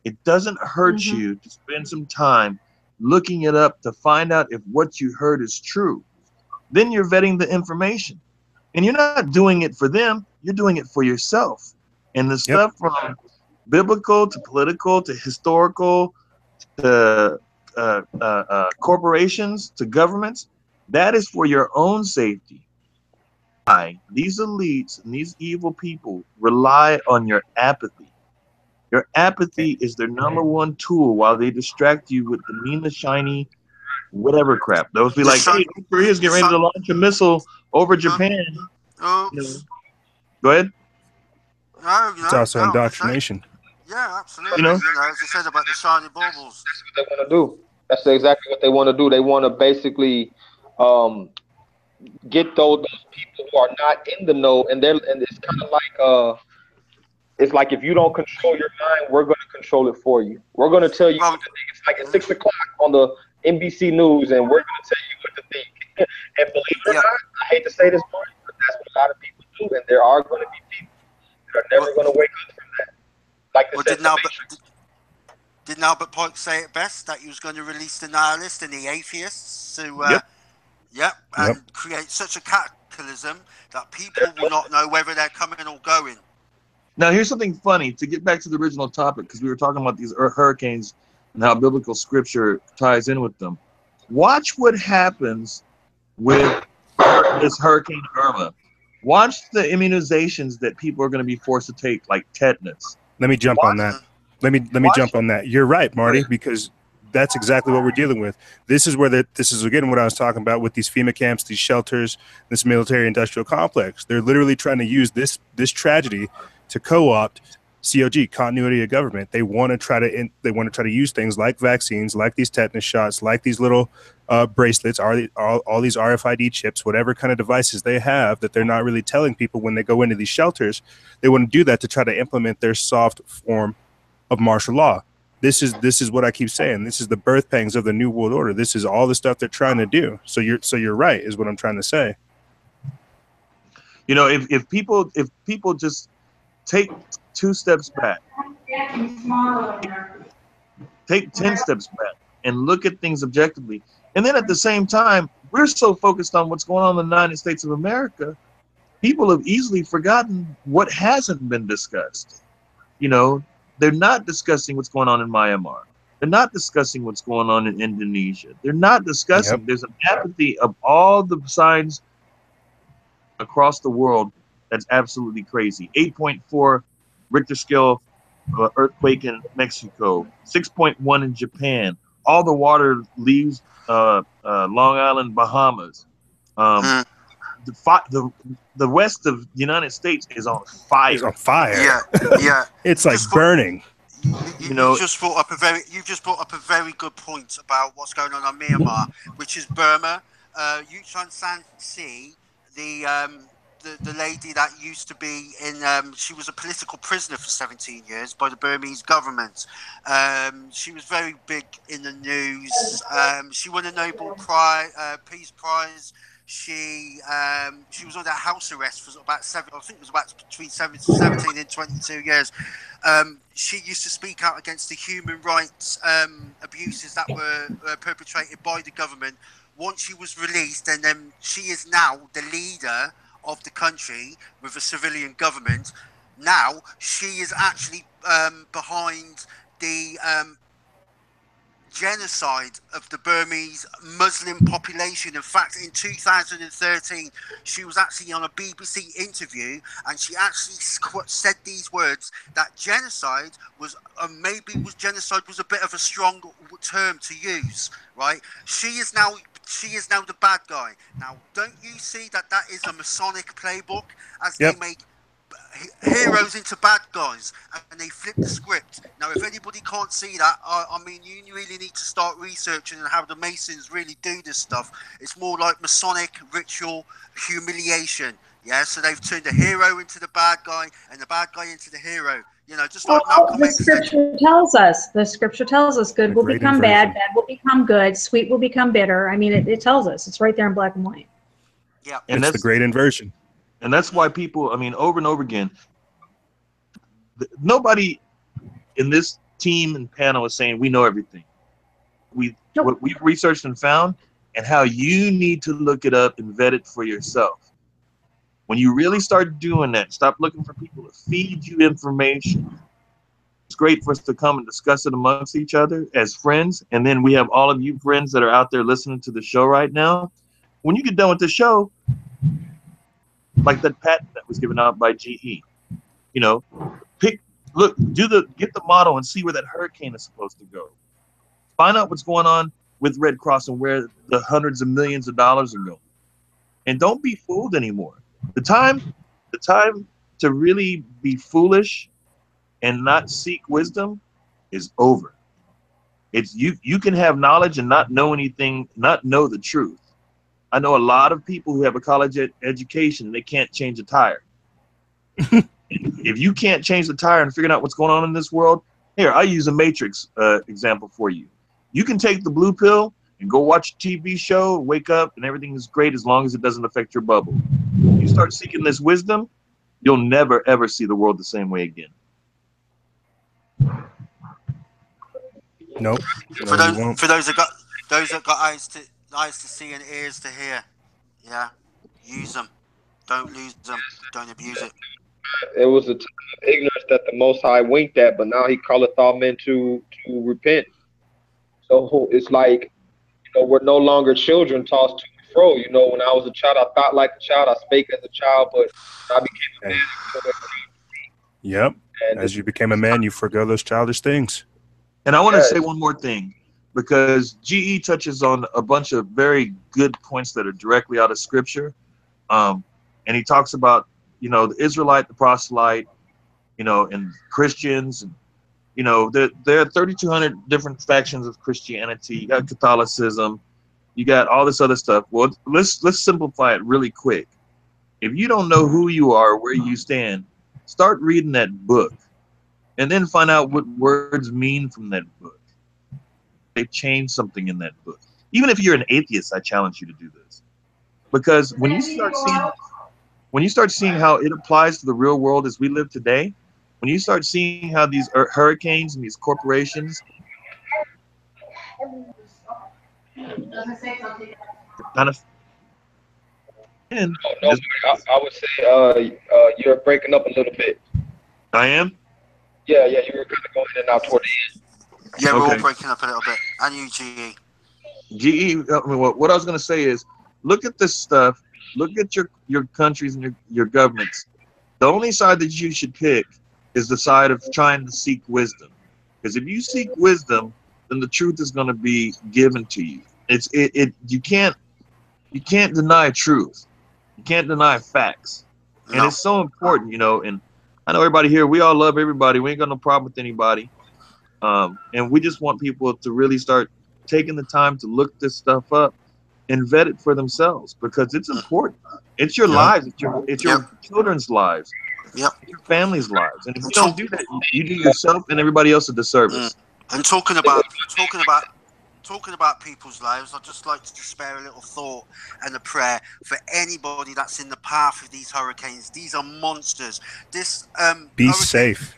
It doesn't hurt you to spend some time looking it up to find out if what you heard is true. Then you're vetting the information, and you're not doing it for them. You're doing it for yourself. And the stuff from biblical to political to historical to corporations to governments, that is for your own safety. These elites and these evil people rely on your apathy. Your apathy is their number one tool while they distract you with the mean, shiny, whatever crap. They'll be like, hey, Korea's getting ready to launch a missile over Japan. Go ahead. It's also indoctrination. Yeah, absolutely. You know, as you said about the shiny baubles. That's what they want to do. That's exactly what they want to do. They want to basically get those people who are not in the know, and it's kind of like it's like if you don't control your mind, we're going to control it for you. We're going to tell you what to think. It's like at 6 o'clock on the NBC News, and we're going to tell you what to think. And believe it or not, I hate to say this, Marty, but that's what a lot of people do, and there are going to be people that are never going to wake up from that. Like didn't Albert Pike say it best, that he was going to release the nihilists and the atheists to create such a cataclysm that people will not know whether they're coming or going. Now, here's something funny to get back to the original topic, because we were talking about these hurricanes and how biblical scripture ties in with them. Watch what happens with this Hurricane Irma. Watch the immunizations that people are going to be forced to take, like tetanus. Let me jump on that. Let me jump on that. You're right, Marty, because that's exactly what we're dealing with. This is where this is again what I was talking about with these FEMA camps, these shelters, this military-industrial complex. They're literally trying to use this tragedy to co-opt COG, continuity of government. They want to try to use things like vaccines, like these tetanus shots, like these little bracelets, all these RFID chips, whatever kind of devices they have that they're not really telling people when they go into these shelters. They want to do that to try to implement their soft form of martial law. This is what I keep saying. This is the birth pangs of the New World Order. This is all the stuff they're trying to do. So you're right, is what I'm trying to say. You know, if people just take 2 steps back, take 10 steps back, and look at things objectively, and then at the same time, we're so focused on what's going on in the United States of America, people have easily forgotten what hasn't been discussed. You know, they're not discussing what's going on in Myanmar. They're not discussing what's going on in Indonesia. They're not discussing. There's an apathy of all the signs across the world that's absolutely crazy. 8.4 Richter scale earthquake in Mexico. 6.1 in Japan. All the water leaves Long Island, Bahamas. The west of the United States is on fire. It's on fire. Yeah. It's like burning. You just brought up a very good point about what's going on Myanmar, which is Burma. Aung San Suu Kyi, the lady that used to be in, she was a political prisoner for 17 years by the Burmese government. She was very big in the news. She won a Nobel Peace Prize. She was under house arrest for about between 17 and 22 years. She used to speak out against the human rights abuses that were perpetrated by the government. Once she was released, and then she is now the leader of the country with a civilian government. Now she is actually behind the genocide of the Burmese Muslim population. In fact, in 2013, she was actually on a BBC interview, and she actually said these words, that genocide was genocide was a bit of a strong term to use, right? She is now she is now the bad guy. Now, don't you see that that is a Masonic playbook, as Yep. they make heroes into bad guys, and they flip the script. Now, if anybody can't see that, I mean, you really need to start researching how the Masons really do this stuff. It's more like Masonic ritual humiliation. Yeah, so they've turned the hero into the bad guy and the bad guy into the hero. You know, just like Malcolm the X said. scripture tells us. The scripture tells us good The will great become inversion. bad, bad will become good, sweet will become bitter. I mean, it tells us. It's right there in black and white. Yeah, And It's the great inversion. And that's why people, I mean, over and over again, nobody in this team and panel is saying we know everything. What we've researched and found, and how you need to look it up and vet it for yourself. When you really start doing that, stop looking for people to feed you information. It's great for us to come and discuss it amongst each other as friends. And then we have all of you friends that are out there listening to the show right now. When you get done with the show, like that patent that was given out by GE, you know, get the model and see where that hurricane is supposed to go. Find out what's going on with Red Cross and where the hundreds of millions of dollars are going. And don't be fooled anymore. The time to really be foolish and not seek wisdom is over. It's you can have knowledge and not know anything, not know the truth. I know a lot of people who have a college education, they can't change a tire. If you can't change the tire and figuring out what's going on in this world, here, I use a Matrix example for you. You can take the blue pill and go watch a TV show, wake up, and everything is great as long as it doesn't affect your bubble. You start seeking this wisdom, you'll never, ever see the world the same way again. Nope. For those that got eyes to see and ears to hear, yeah, use them. Don't lose them. Don't abuse it. It was a time of ignorance that the Most High winked at, but now He calleth all men to repent. So it's like, you know, we're no longer children tossed to and fro. You know, when I was a child, I thought like a child, I spake as a child, but when I became a man, Yep. and As you became a man, you forgo those childish things. And I want to say one more thing, because GE touches on a bunch of very good points that are directly out of Scripture. And he talks about, you know, the Israelite, the proselyte, you know, and Christians, and you know, there are 3,200 different factions of Christianity. You got Catholicism, you got all this other stuff. Well, let's simplify it really quick. If you don't know who you are, where you stand, start reading that book, and then find out what words mean from that book. They've changed something in that book. Even if you're an atheist, I challenge you to do this, because when you start seeing how it applies to the real world as we live today, when you start seeing how these hurricanes and these corporations kind of, I would say you're breaking up a little bit. I am? Yeah, you were kind of going in and out toward the end. Yeah, we're Okay. all breaking up a little bit. And you, GE. GE, I mean, what I was going to say is, look at this stuff. Look at your countries and your governments. The only side that you should pick is the side of trying to seek wisdom. Because if you seek wisdom, then the truth is going to be given to you. You can't deny truth. You can't deny facts. And it's so important, you know, and I know everybody here, we all love everybody. We ain't got no problem with anybody. And we just want people to really start taking the time to look this stuff up and vet it for themselves, because it's important. It's your lives. It's your children's lives. Yep. It's your family's lives. And if you don't do that, you do yourself and everybody else a disservice. And talking about people's lives, I'd just like to spare a little thought and a prayer for anybody that's in the path of these hurricanes. These are monsters. This Be safe.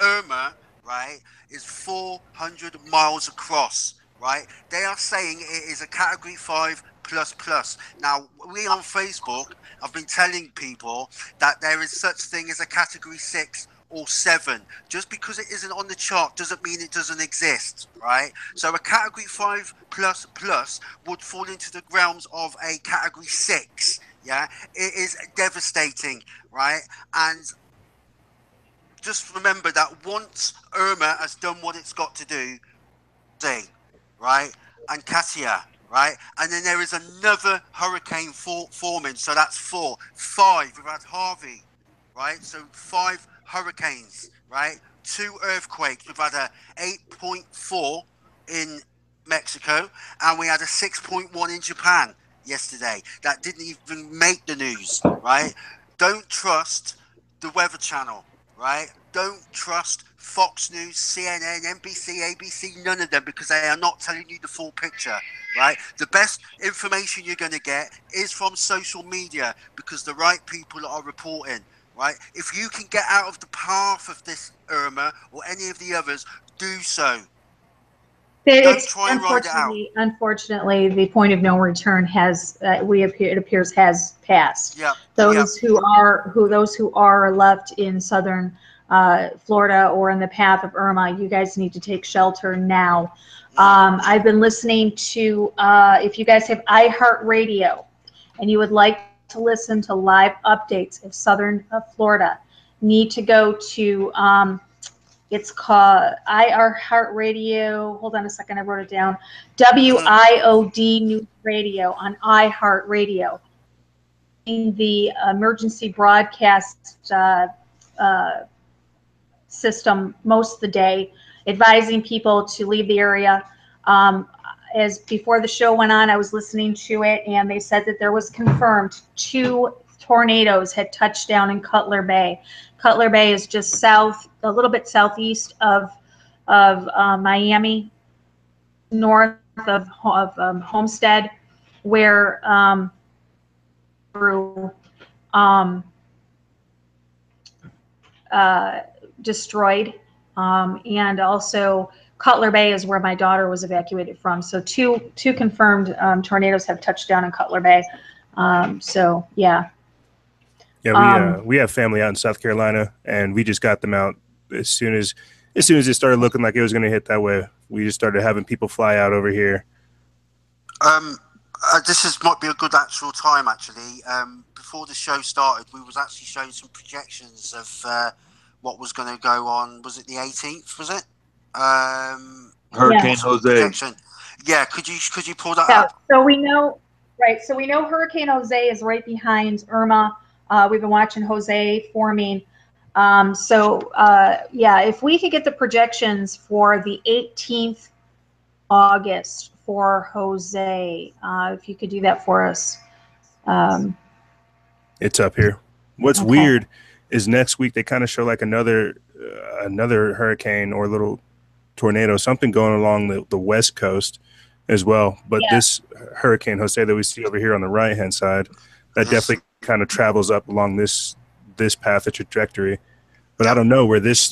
Irma, right, is 400 miles across. Right, they are saying it is a Category 5++. Now, we on Facebook have been telling people that there is such thing as a Category 6 or 7. Just because it isn't on the chart doesn't mean it doesn't exist, right? So a Category 5++ would fall into the realms of a Category 6. Yeah, it is devastating, right? And just remember that once Irma has done what it's got to do, right? And Katia, right? And then there is another hurricane forming, so that's 4. 5, we've had Harvey, right? So 5 hurricanes, right? 2 earthquakes. We've had a 8.4 in Mexico, and we had a 6.1 in Japan yesterday. That didn't even make the news, right? Don't trust the Weather Channel, right? Don't trust Fox News, CNN, NBC, ABC, none of them, because they are not telling you the full picture, right? The best information you're going to get is from social media, because the right people are reporting, right? If you can get out of the path of this Irma or any of the others, do so. Don't try and ride it out. Unfortunately, the point of no return has, it appears, has passed. Yeah. Those who are left in southern Florida or in the path of Irma, you guys need to take shelter now. I've been listening to, if you guys have iHeartRadio and you would like to listen to live updates of southern Florida, need to go to it's called iHeartRadio. Hold on a second, I wrote it down. WIOD News Radio on iHeartRadio. In the emergency broadcast system most of the day, advising people to leave the area. As before the show went on, I was listening to it, and they said that there was confirmed 2 tornadoes had touched down in Cutler Bay. Cutler Bay is just south, a little bit southeast of Miami, north of Homestead, where destroyed, and also Cutler Bay is where my daughter was evacuated from. So two confirmed tornadoes have touched down in Cutler Bay. So yeah. Yeah, we have family out in South Carolina, and we just got them out as soon as it started looking like it was going to hit that way. We just started having people fly out over here. This might be a good actual time, actually. Before the show started, we was actually showing some projections of what was going to go on. Was it the 18th? Was it? Hurricane Jose. Projection. Yeah, could you pull that up? So we know, right? So we know Hurricane Jose is right behind Irma. We've been watching Jose forming. Yeah, if we could get the projections for the 18th August for Jose, if you could do that for us. It's up here. What's weird is next week they kind of show like another hurricane or little tornado, something going along the west coast as well. But this Hurricane Jose that we see over here on the right hand side, that definitely kind of travels up along this path of trajectory. But I don't know where these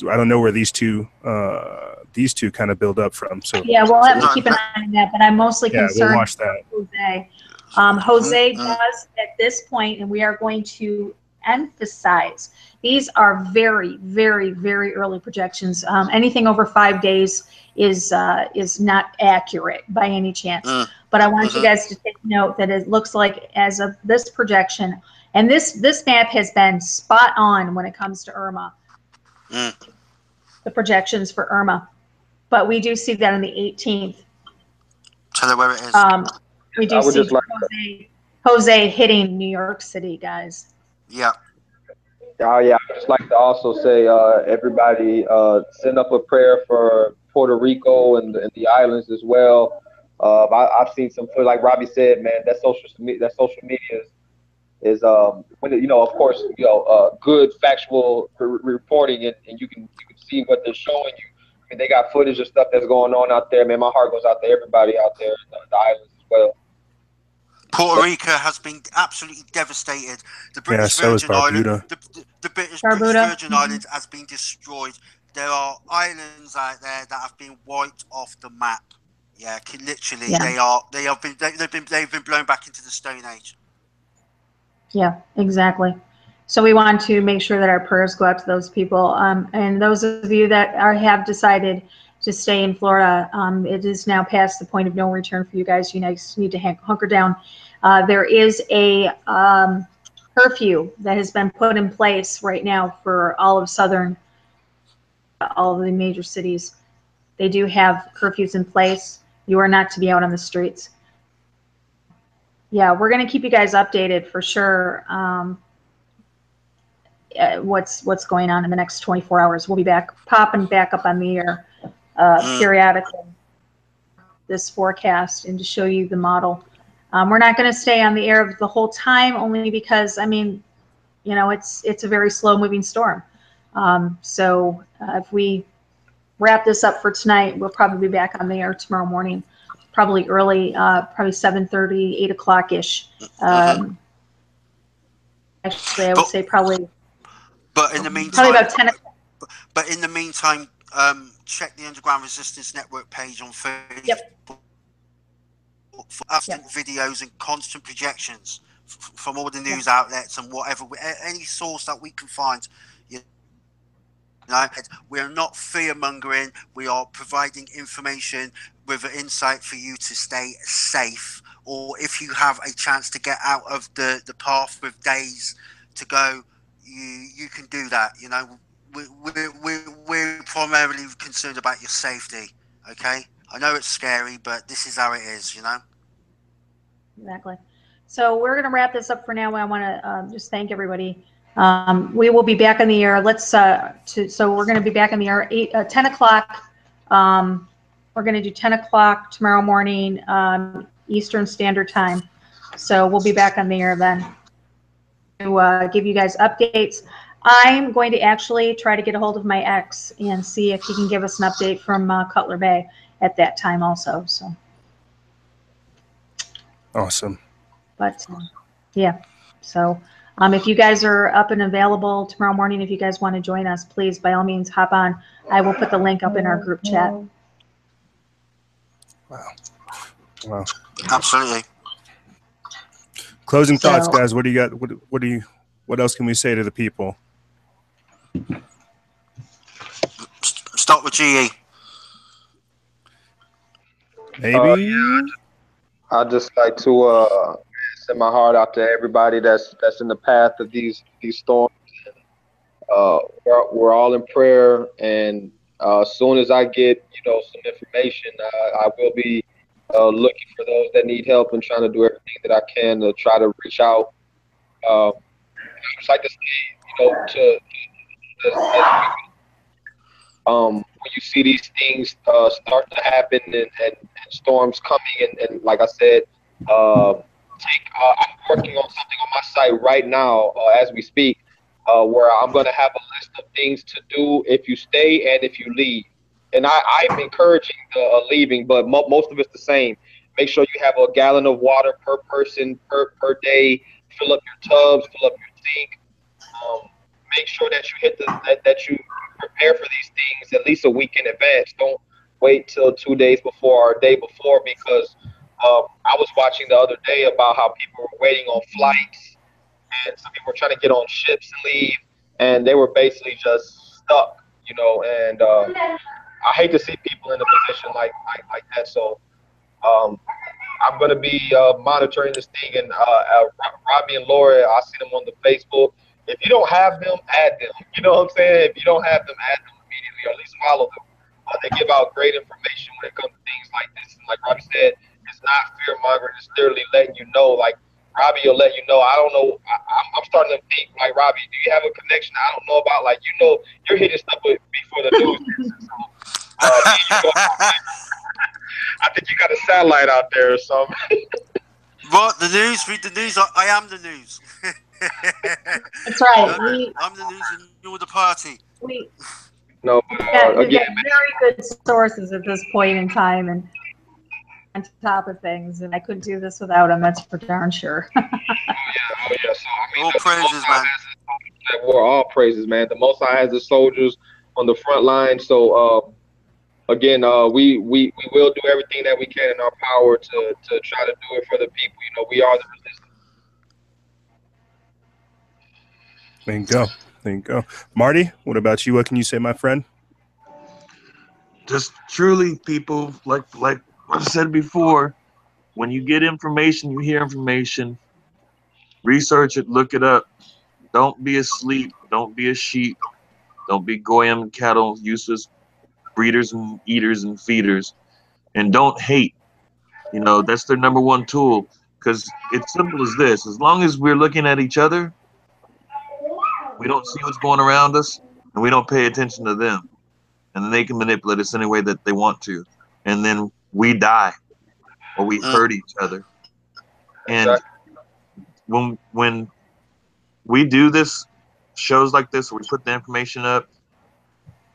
two kind of build up from. So yeah, we'll have to keep an eye on that. But I'm mostly concerned we'll watch that. with Jose. Jose does at this point, and we are going to emphasize these are very, very, very early projections. Anything over 5 days is not accurate by any chance. But I want you guys to take note that it looks like as of this projection, and this map has been spot on when it comes to Irma. The projections for Irma, but we do see that on the 18th. Tell her where it is. We do see Jose hitting New York City, guys. Yeah. Oh yeah, I'd just like to also say, everybody, send up a prayer for Puerto Rico and the islands as well. I've seen some, like Robbie said, man, that social media is when of course good factual reporting, and you can see what they're showing you. I mean, they got footage of stuff that's going on out there. Man, my heart goes out to everybody out there, the islands as well. Puerto Rico has been absolutely devastated. The British Virgin Islands, the British Virgin Islands has been destroyed. There are islands out there that have been wiped off the map. Yeah, literally, they've been blown back into the Stone Age. Yeah, exactly. So we want to make sure that our prayers go out to those people. And those of you that have decided to stay in Florida, it is now past the point of no return for you guys. You guys need to hunker down. There is a curfew that has been put in place right now for all of the major cities. They do have curfews in place. You are not to be out on the streets. yeah, we're going to keep you guys updated for sure. What's going on in the next 24 hours. We'll be popping back up on the air periodically this forecast and to show you the model. We're not going to stay on the air the whole time, only because, I mean, you know, it's a very slow moving storm. So if we wrap this up for tonight, we'll probably be back on the air tomorrow morning, probably early, probably 7:30, 8 o'clock ish. Actually, I would say probably. But in the meantime, probably about 10 o'clock. But in the meantime, check the Underground Resistance Network page on Facebook. Yep. For constant videos and constant projections from all the news outlets and whatever, any source that we can find. You know, we are not fear mongering. We are providing information with an insight for you to stay safe, or if you have a chance to get out of the path with days to go, you can do that. You know, we're primarily concerned about your safety. Okay. I know it's scary, but this is how it is, you know? Exactly. So we're going to wrap this up for now. I want to just thank everybody. We will be back on the air. So we're going to be back on the air 10 o'clock. We're going to do 10 o'clock tomorrow morning, Eastern Standard Time. So we'll be back on the air then to give you guys updates. I'm going to actually try to get a hold of my ex and see if he can give us an update from Cutler Bay at that time also. So awesome. But yeah, so if you guys are up and available tomorrow morning, if you guys want to join us, please by all means hop on. I will put the link up in our group chat. Wow. Absolutely. Closing thoughts, guys. What do you got? What else can we say to the people? Start with GE. Maybe. I'd just like to send my heart out to everybody that's in the path of these storms. We're all in prayer, and as soon as I get some information, I will be looking for those that need help and trying to do everything that I can to try to reach out. I just like to say, when you see these things start to happen and storms coming, and like I said, I'm working on something on my site right now as we speak, where I'm going to have a list of things to do if you stay and if you leave. And I'm encouraging leaving, but most of it's the same. Make sure you have a gallon of water per person per day. Fill up your tubs, fill up your sink. Make sure that you hit that you prepare for these things at least a week in advance. Don't wait till 2 days before or a day before, because I was watching the other day about how people were waiting on flights, and some people were trying to get on ships and leave, and they were basically just stuck, and I hate to see people in a position like that. So I'm going to be monitoring this thing, and Robbie and Laura, I see them on the Facebook. If you don't have them, add them. You know what I'm saying? If you don't have them, add them immediately, or at least follow them. They give out great information when it comes to things like this. And like Robbie said, it's not fear-mongering. It's literally letting you know. Like, Robbie will let you know. I don't know. I'm starting to think, like, Robbie, do you have a connection I don't know about? Like, you're hitting stuff before the news. I think you got a satellite out there or something. What? The news? Read the news. I am the news. That's right. I'm the news and you're the party. No, we've got very good sources at this point in time, and on top of things, and I couldn't do this without them. That's for darn sure. Oh yeah. So, all praises, man. We're all praises, man. The Most High has the soldiers on the front line. So, again, we will do everything that we can in our power to try to do it for the people. We are the resistance. There you go. Marty, what about you? What can you say, my friend? Just truly, people, like I said before, when you get information, you hear information, research it, look it up. Don't be asleep. Don't be a sheep. Don't be goyim cattle, useless breeders and eaters and feeders. And don't hate. That's their number one tool. Because it's simple as this. As long as we're looking at each other, we don't see what's going around us, and we don't pay attention to them. And then they can manipulate us any way that they want to. And then we die, or we hurt each other. And when we do this, shows like this, where we put the information up,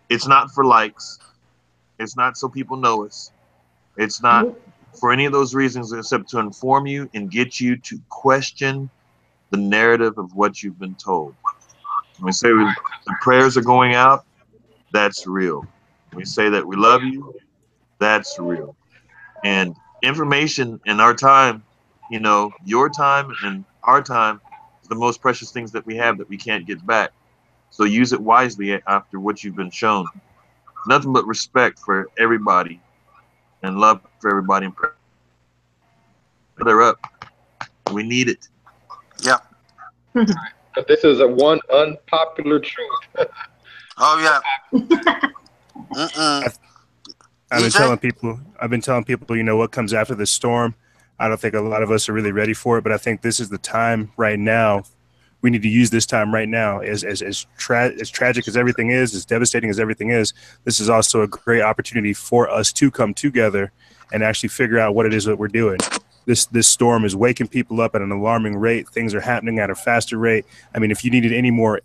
it's not for likes. It's not so people know us. It's not for any of those reasons except to inform you and get you to question the narrative of what you've been told. When we say the prayers are going out, that's real. When we say that we love you, that's real. And information in our time, you know, your time and our time is the most precious things that we have that we can't get back. So use it wisely after what you've been shown. Nothing but respect for everybody and love for everybody. And they're up. We need it. Yeah. But this is a one unpopular truth. Oh yeah. I've been telling people, you know, what comes after this storm. I don't think a lot of us are really ready for it, but I think this is the time right now. We need to use this time right now. As tragic as everything is, as devastating as everything is, this is also a great opportunity for us to come together and actually figure out what it is that we're doing. This storm is waking people up at an alarming rate. Things are happening at a faster rate. I mean, if you needed any more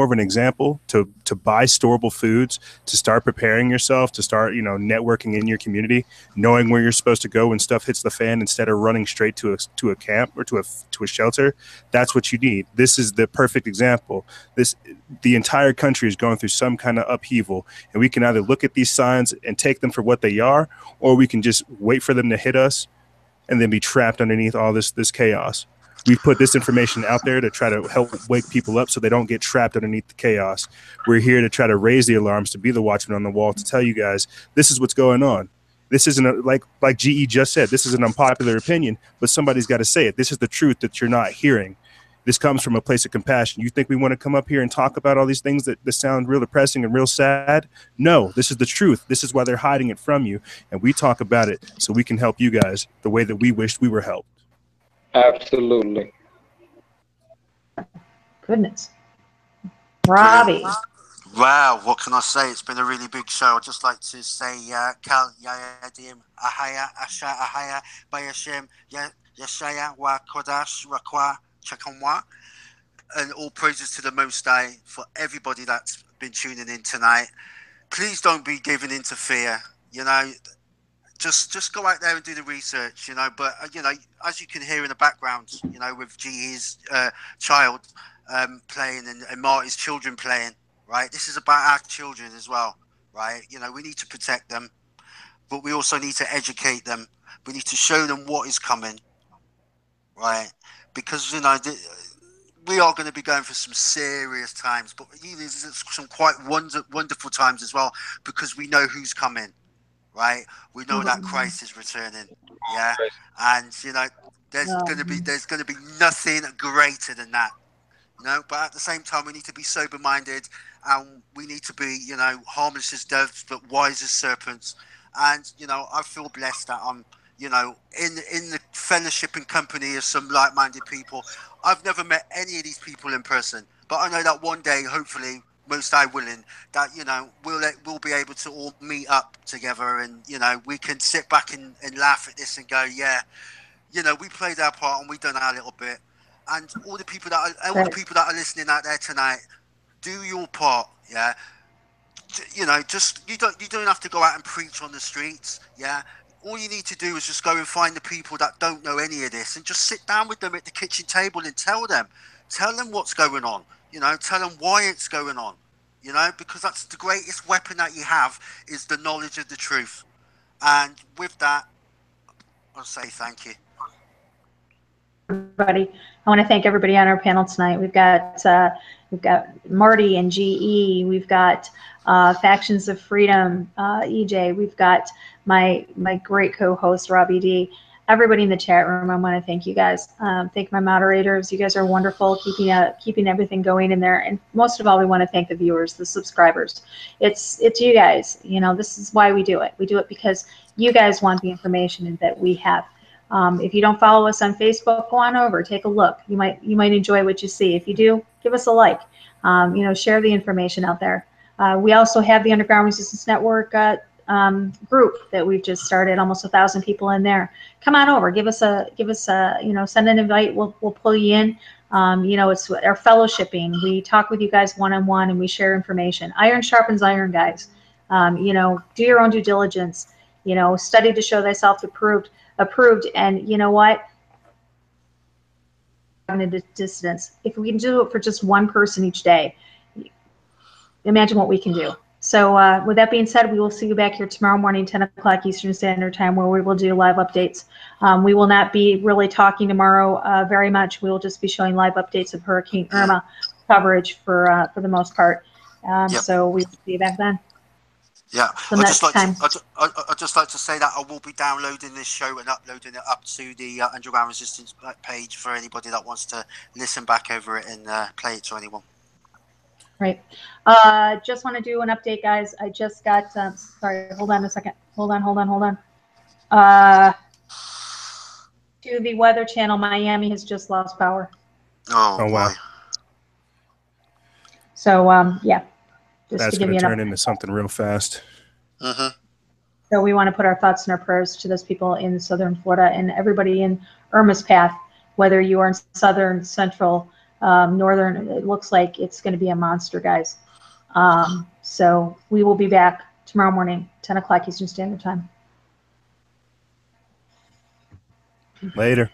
of an example to buy storable foods, to start preparing yourself, to start, you know, networking in your community, knowing where you're supposed to go when stuff hits the fan instead of running straight to a camp or to a shelter, that's what you need. This is the perfect example. The entire country is going through some kind of upheaval, and we can either look at these signs and take them for what they are, or we can just wait for them to hit us and then be trapped underneath all this chaos. We've put this information out there to try to help wake people up so they don't get trapped underneath the chaos. We're here to try to raise the alarms, to be the watchman on the wall, to tell you guys, this is what's going on. This isn't like GE just said, this is an unpopular opinion, but somebody's got to say it. This is the truth that you're not hearing. This comes from a place of compassion. You think we want to come up here and talk about all these things that sound real depressing and real sad? No, this is the truth. This is why they're hiding it from you. And we talk about it so we can help you guys the way that we wished we were helped. Absolutely. Goodness. Robbie. Wow, what can I say? It's been a really big show. I'd just like to say, Kal Yayadim, Ahaya, Asha, Ahaya, Bayashem, Yashaya, Wa Kodash, Rakwa, Chakanwa, and all praises to the Most High for everybody that's been tuning in tonight. Please don't be given into fear. You know, just go out there and do the research. You know, but you know, as you can hear in the background, you know, with G's child playing and Marty's children playing. Right, this is about our children as well. Right, you know, we need to protect them, but we also need to educate them. We need to show them what is coming. Right. Because, you know, we are going to be going for some serious times, but some quite wonderful times as well, because we know who's coming, right? We know that Christ is returning, yeah. And you know, there's going to be nothing greater than that, you know. But at the same time, we need to be sober-minded, and we need to be, you know, harmless as doves but wise as serpents. And you know, I feel blessed that I'm, you know, in the fellowship and company of some like-minded people. I've never met any of these people in person, but I know that one day, hopefully, Most High willing, that, you know, we'll be able to all meet up together, and you know, we can sit back and laugh at this and go, yeah, you know, we played our part and we done our little bit. And all the people that are listening out there tonight, do your part, yeah. You know, just you don't have to go out and preach on the streets, yeah. All you need to do is just go and find the people that don't know any of this and just sit down with them at the kitchen table and tell them what's going on, you know, tell them why it's going on, you know, because that's the greatest weapon that you have, is the knowledge of the truth. And with that, I'll say thank you. Everybody, I want to thank everybody on our panel tonight. We've got Marty and GE. We've got Factions of Freedom, EJ. We've got my great co-host Robbie D. Everybody in the chat room, I want to thank you guys. Thank my moderators. You guys are wonderful, keeping everything going in there. And most of all, we want to thank the viewers, the subscribers. It's you guys. You know, this is why we do it. We do it because you guys want the information that we have. If you don't follow us on Facebook, go on over, take a look. You might enjoy what you see. If you do, give us a like. Share the information out there. We also have the Underground Resistance Network group that we've just started, almost 1,000 people in there. Come on over, give us a send an invite. We'll pull you in. It's our fellowshipping. We talk with you guys one-on-one and we share information. Iron sharpens iron, guys. Do your own due diligence. Study to show thyself approved. And you know what? Cognitive dissonance. If we can do it for just one person each day, imagine what we can do. So with that being said, we will see you back here tomorrow morning, 10 o'clock Eastern Standard Time, where we will do live updates. We will not be really talking tomorrow very much. We will just be showing live updates of Hurricane Irma coverage for the most part. So we will see you back then. Yeah, I'd just like to say that I will be downloading this show and uploading it up to the Underground Resistance page for anybody that wants to listen back over it and play it to anyone. Right. Just want to do an update, guys. I just got, sorry, hold on a second. Hold on. To the Weather Channel, Miami has just lost power. Oh wow. So, yeah. That's going to turn into something real fast. So we want to put our thoughts and our prayers to those people in southern Florida and everybody in Irma's path, whether you are in southern, central, northern. It looks like it's going to be a monster, guys. So we will be back tomorrow morning, 10 o'clock Eastern Standard Time. Later.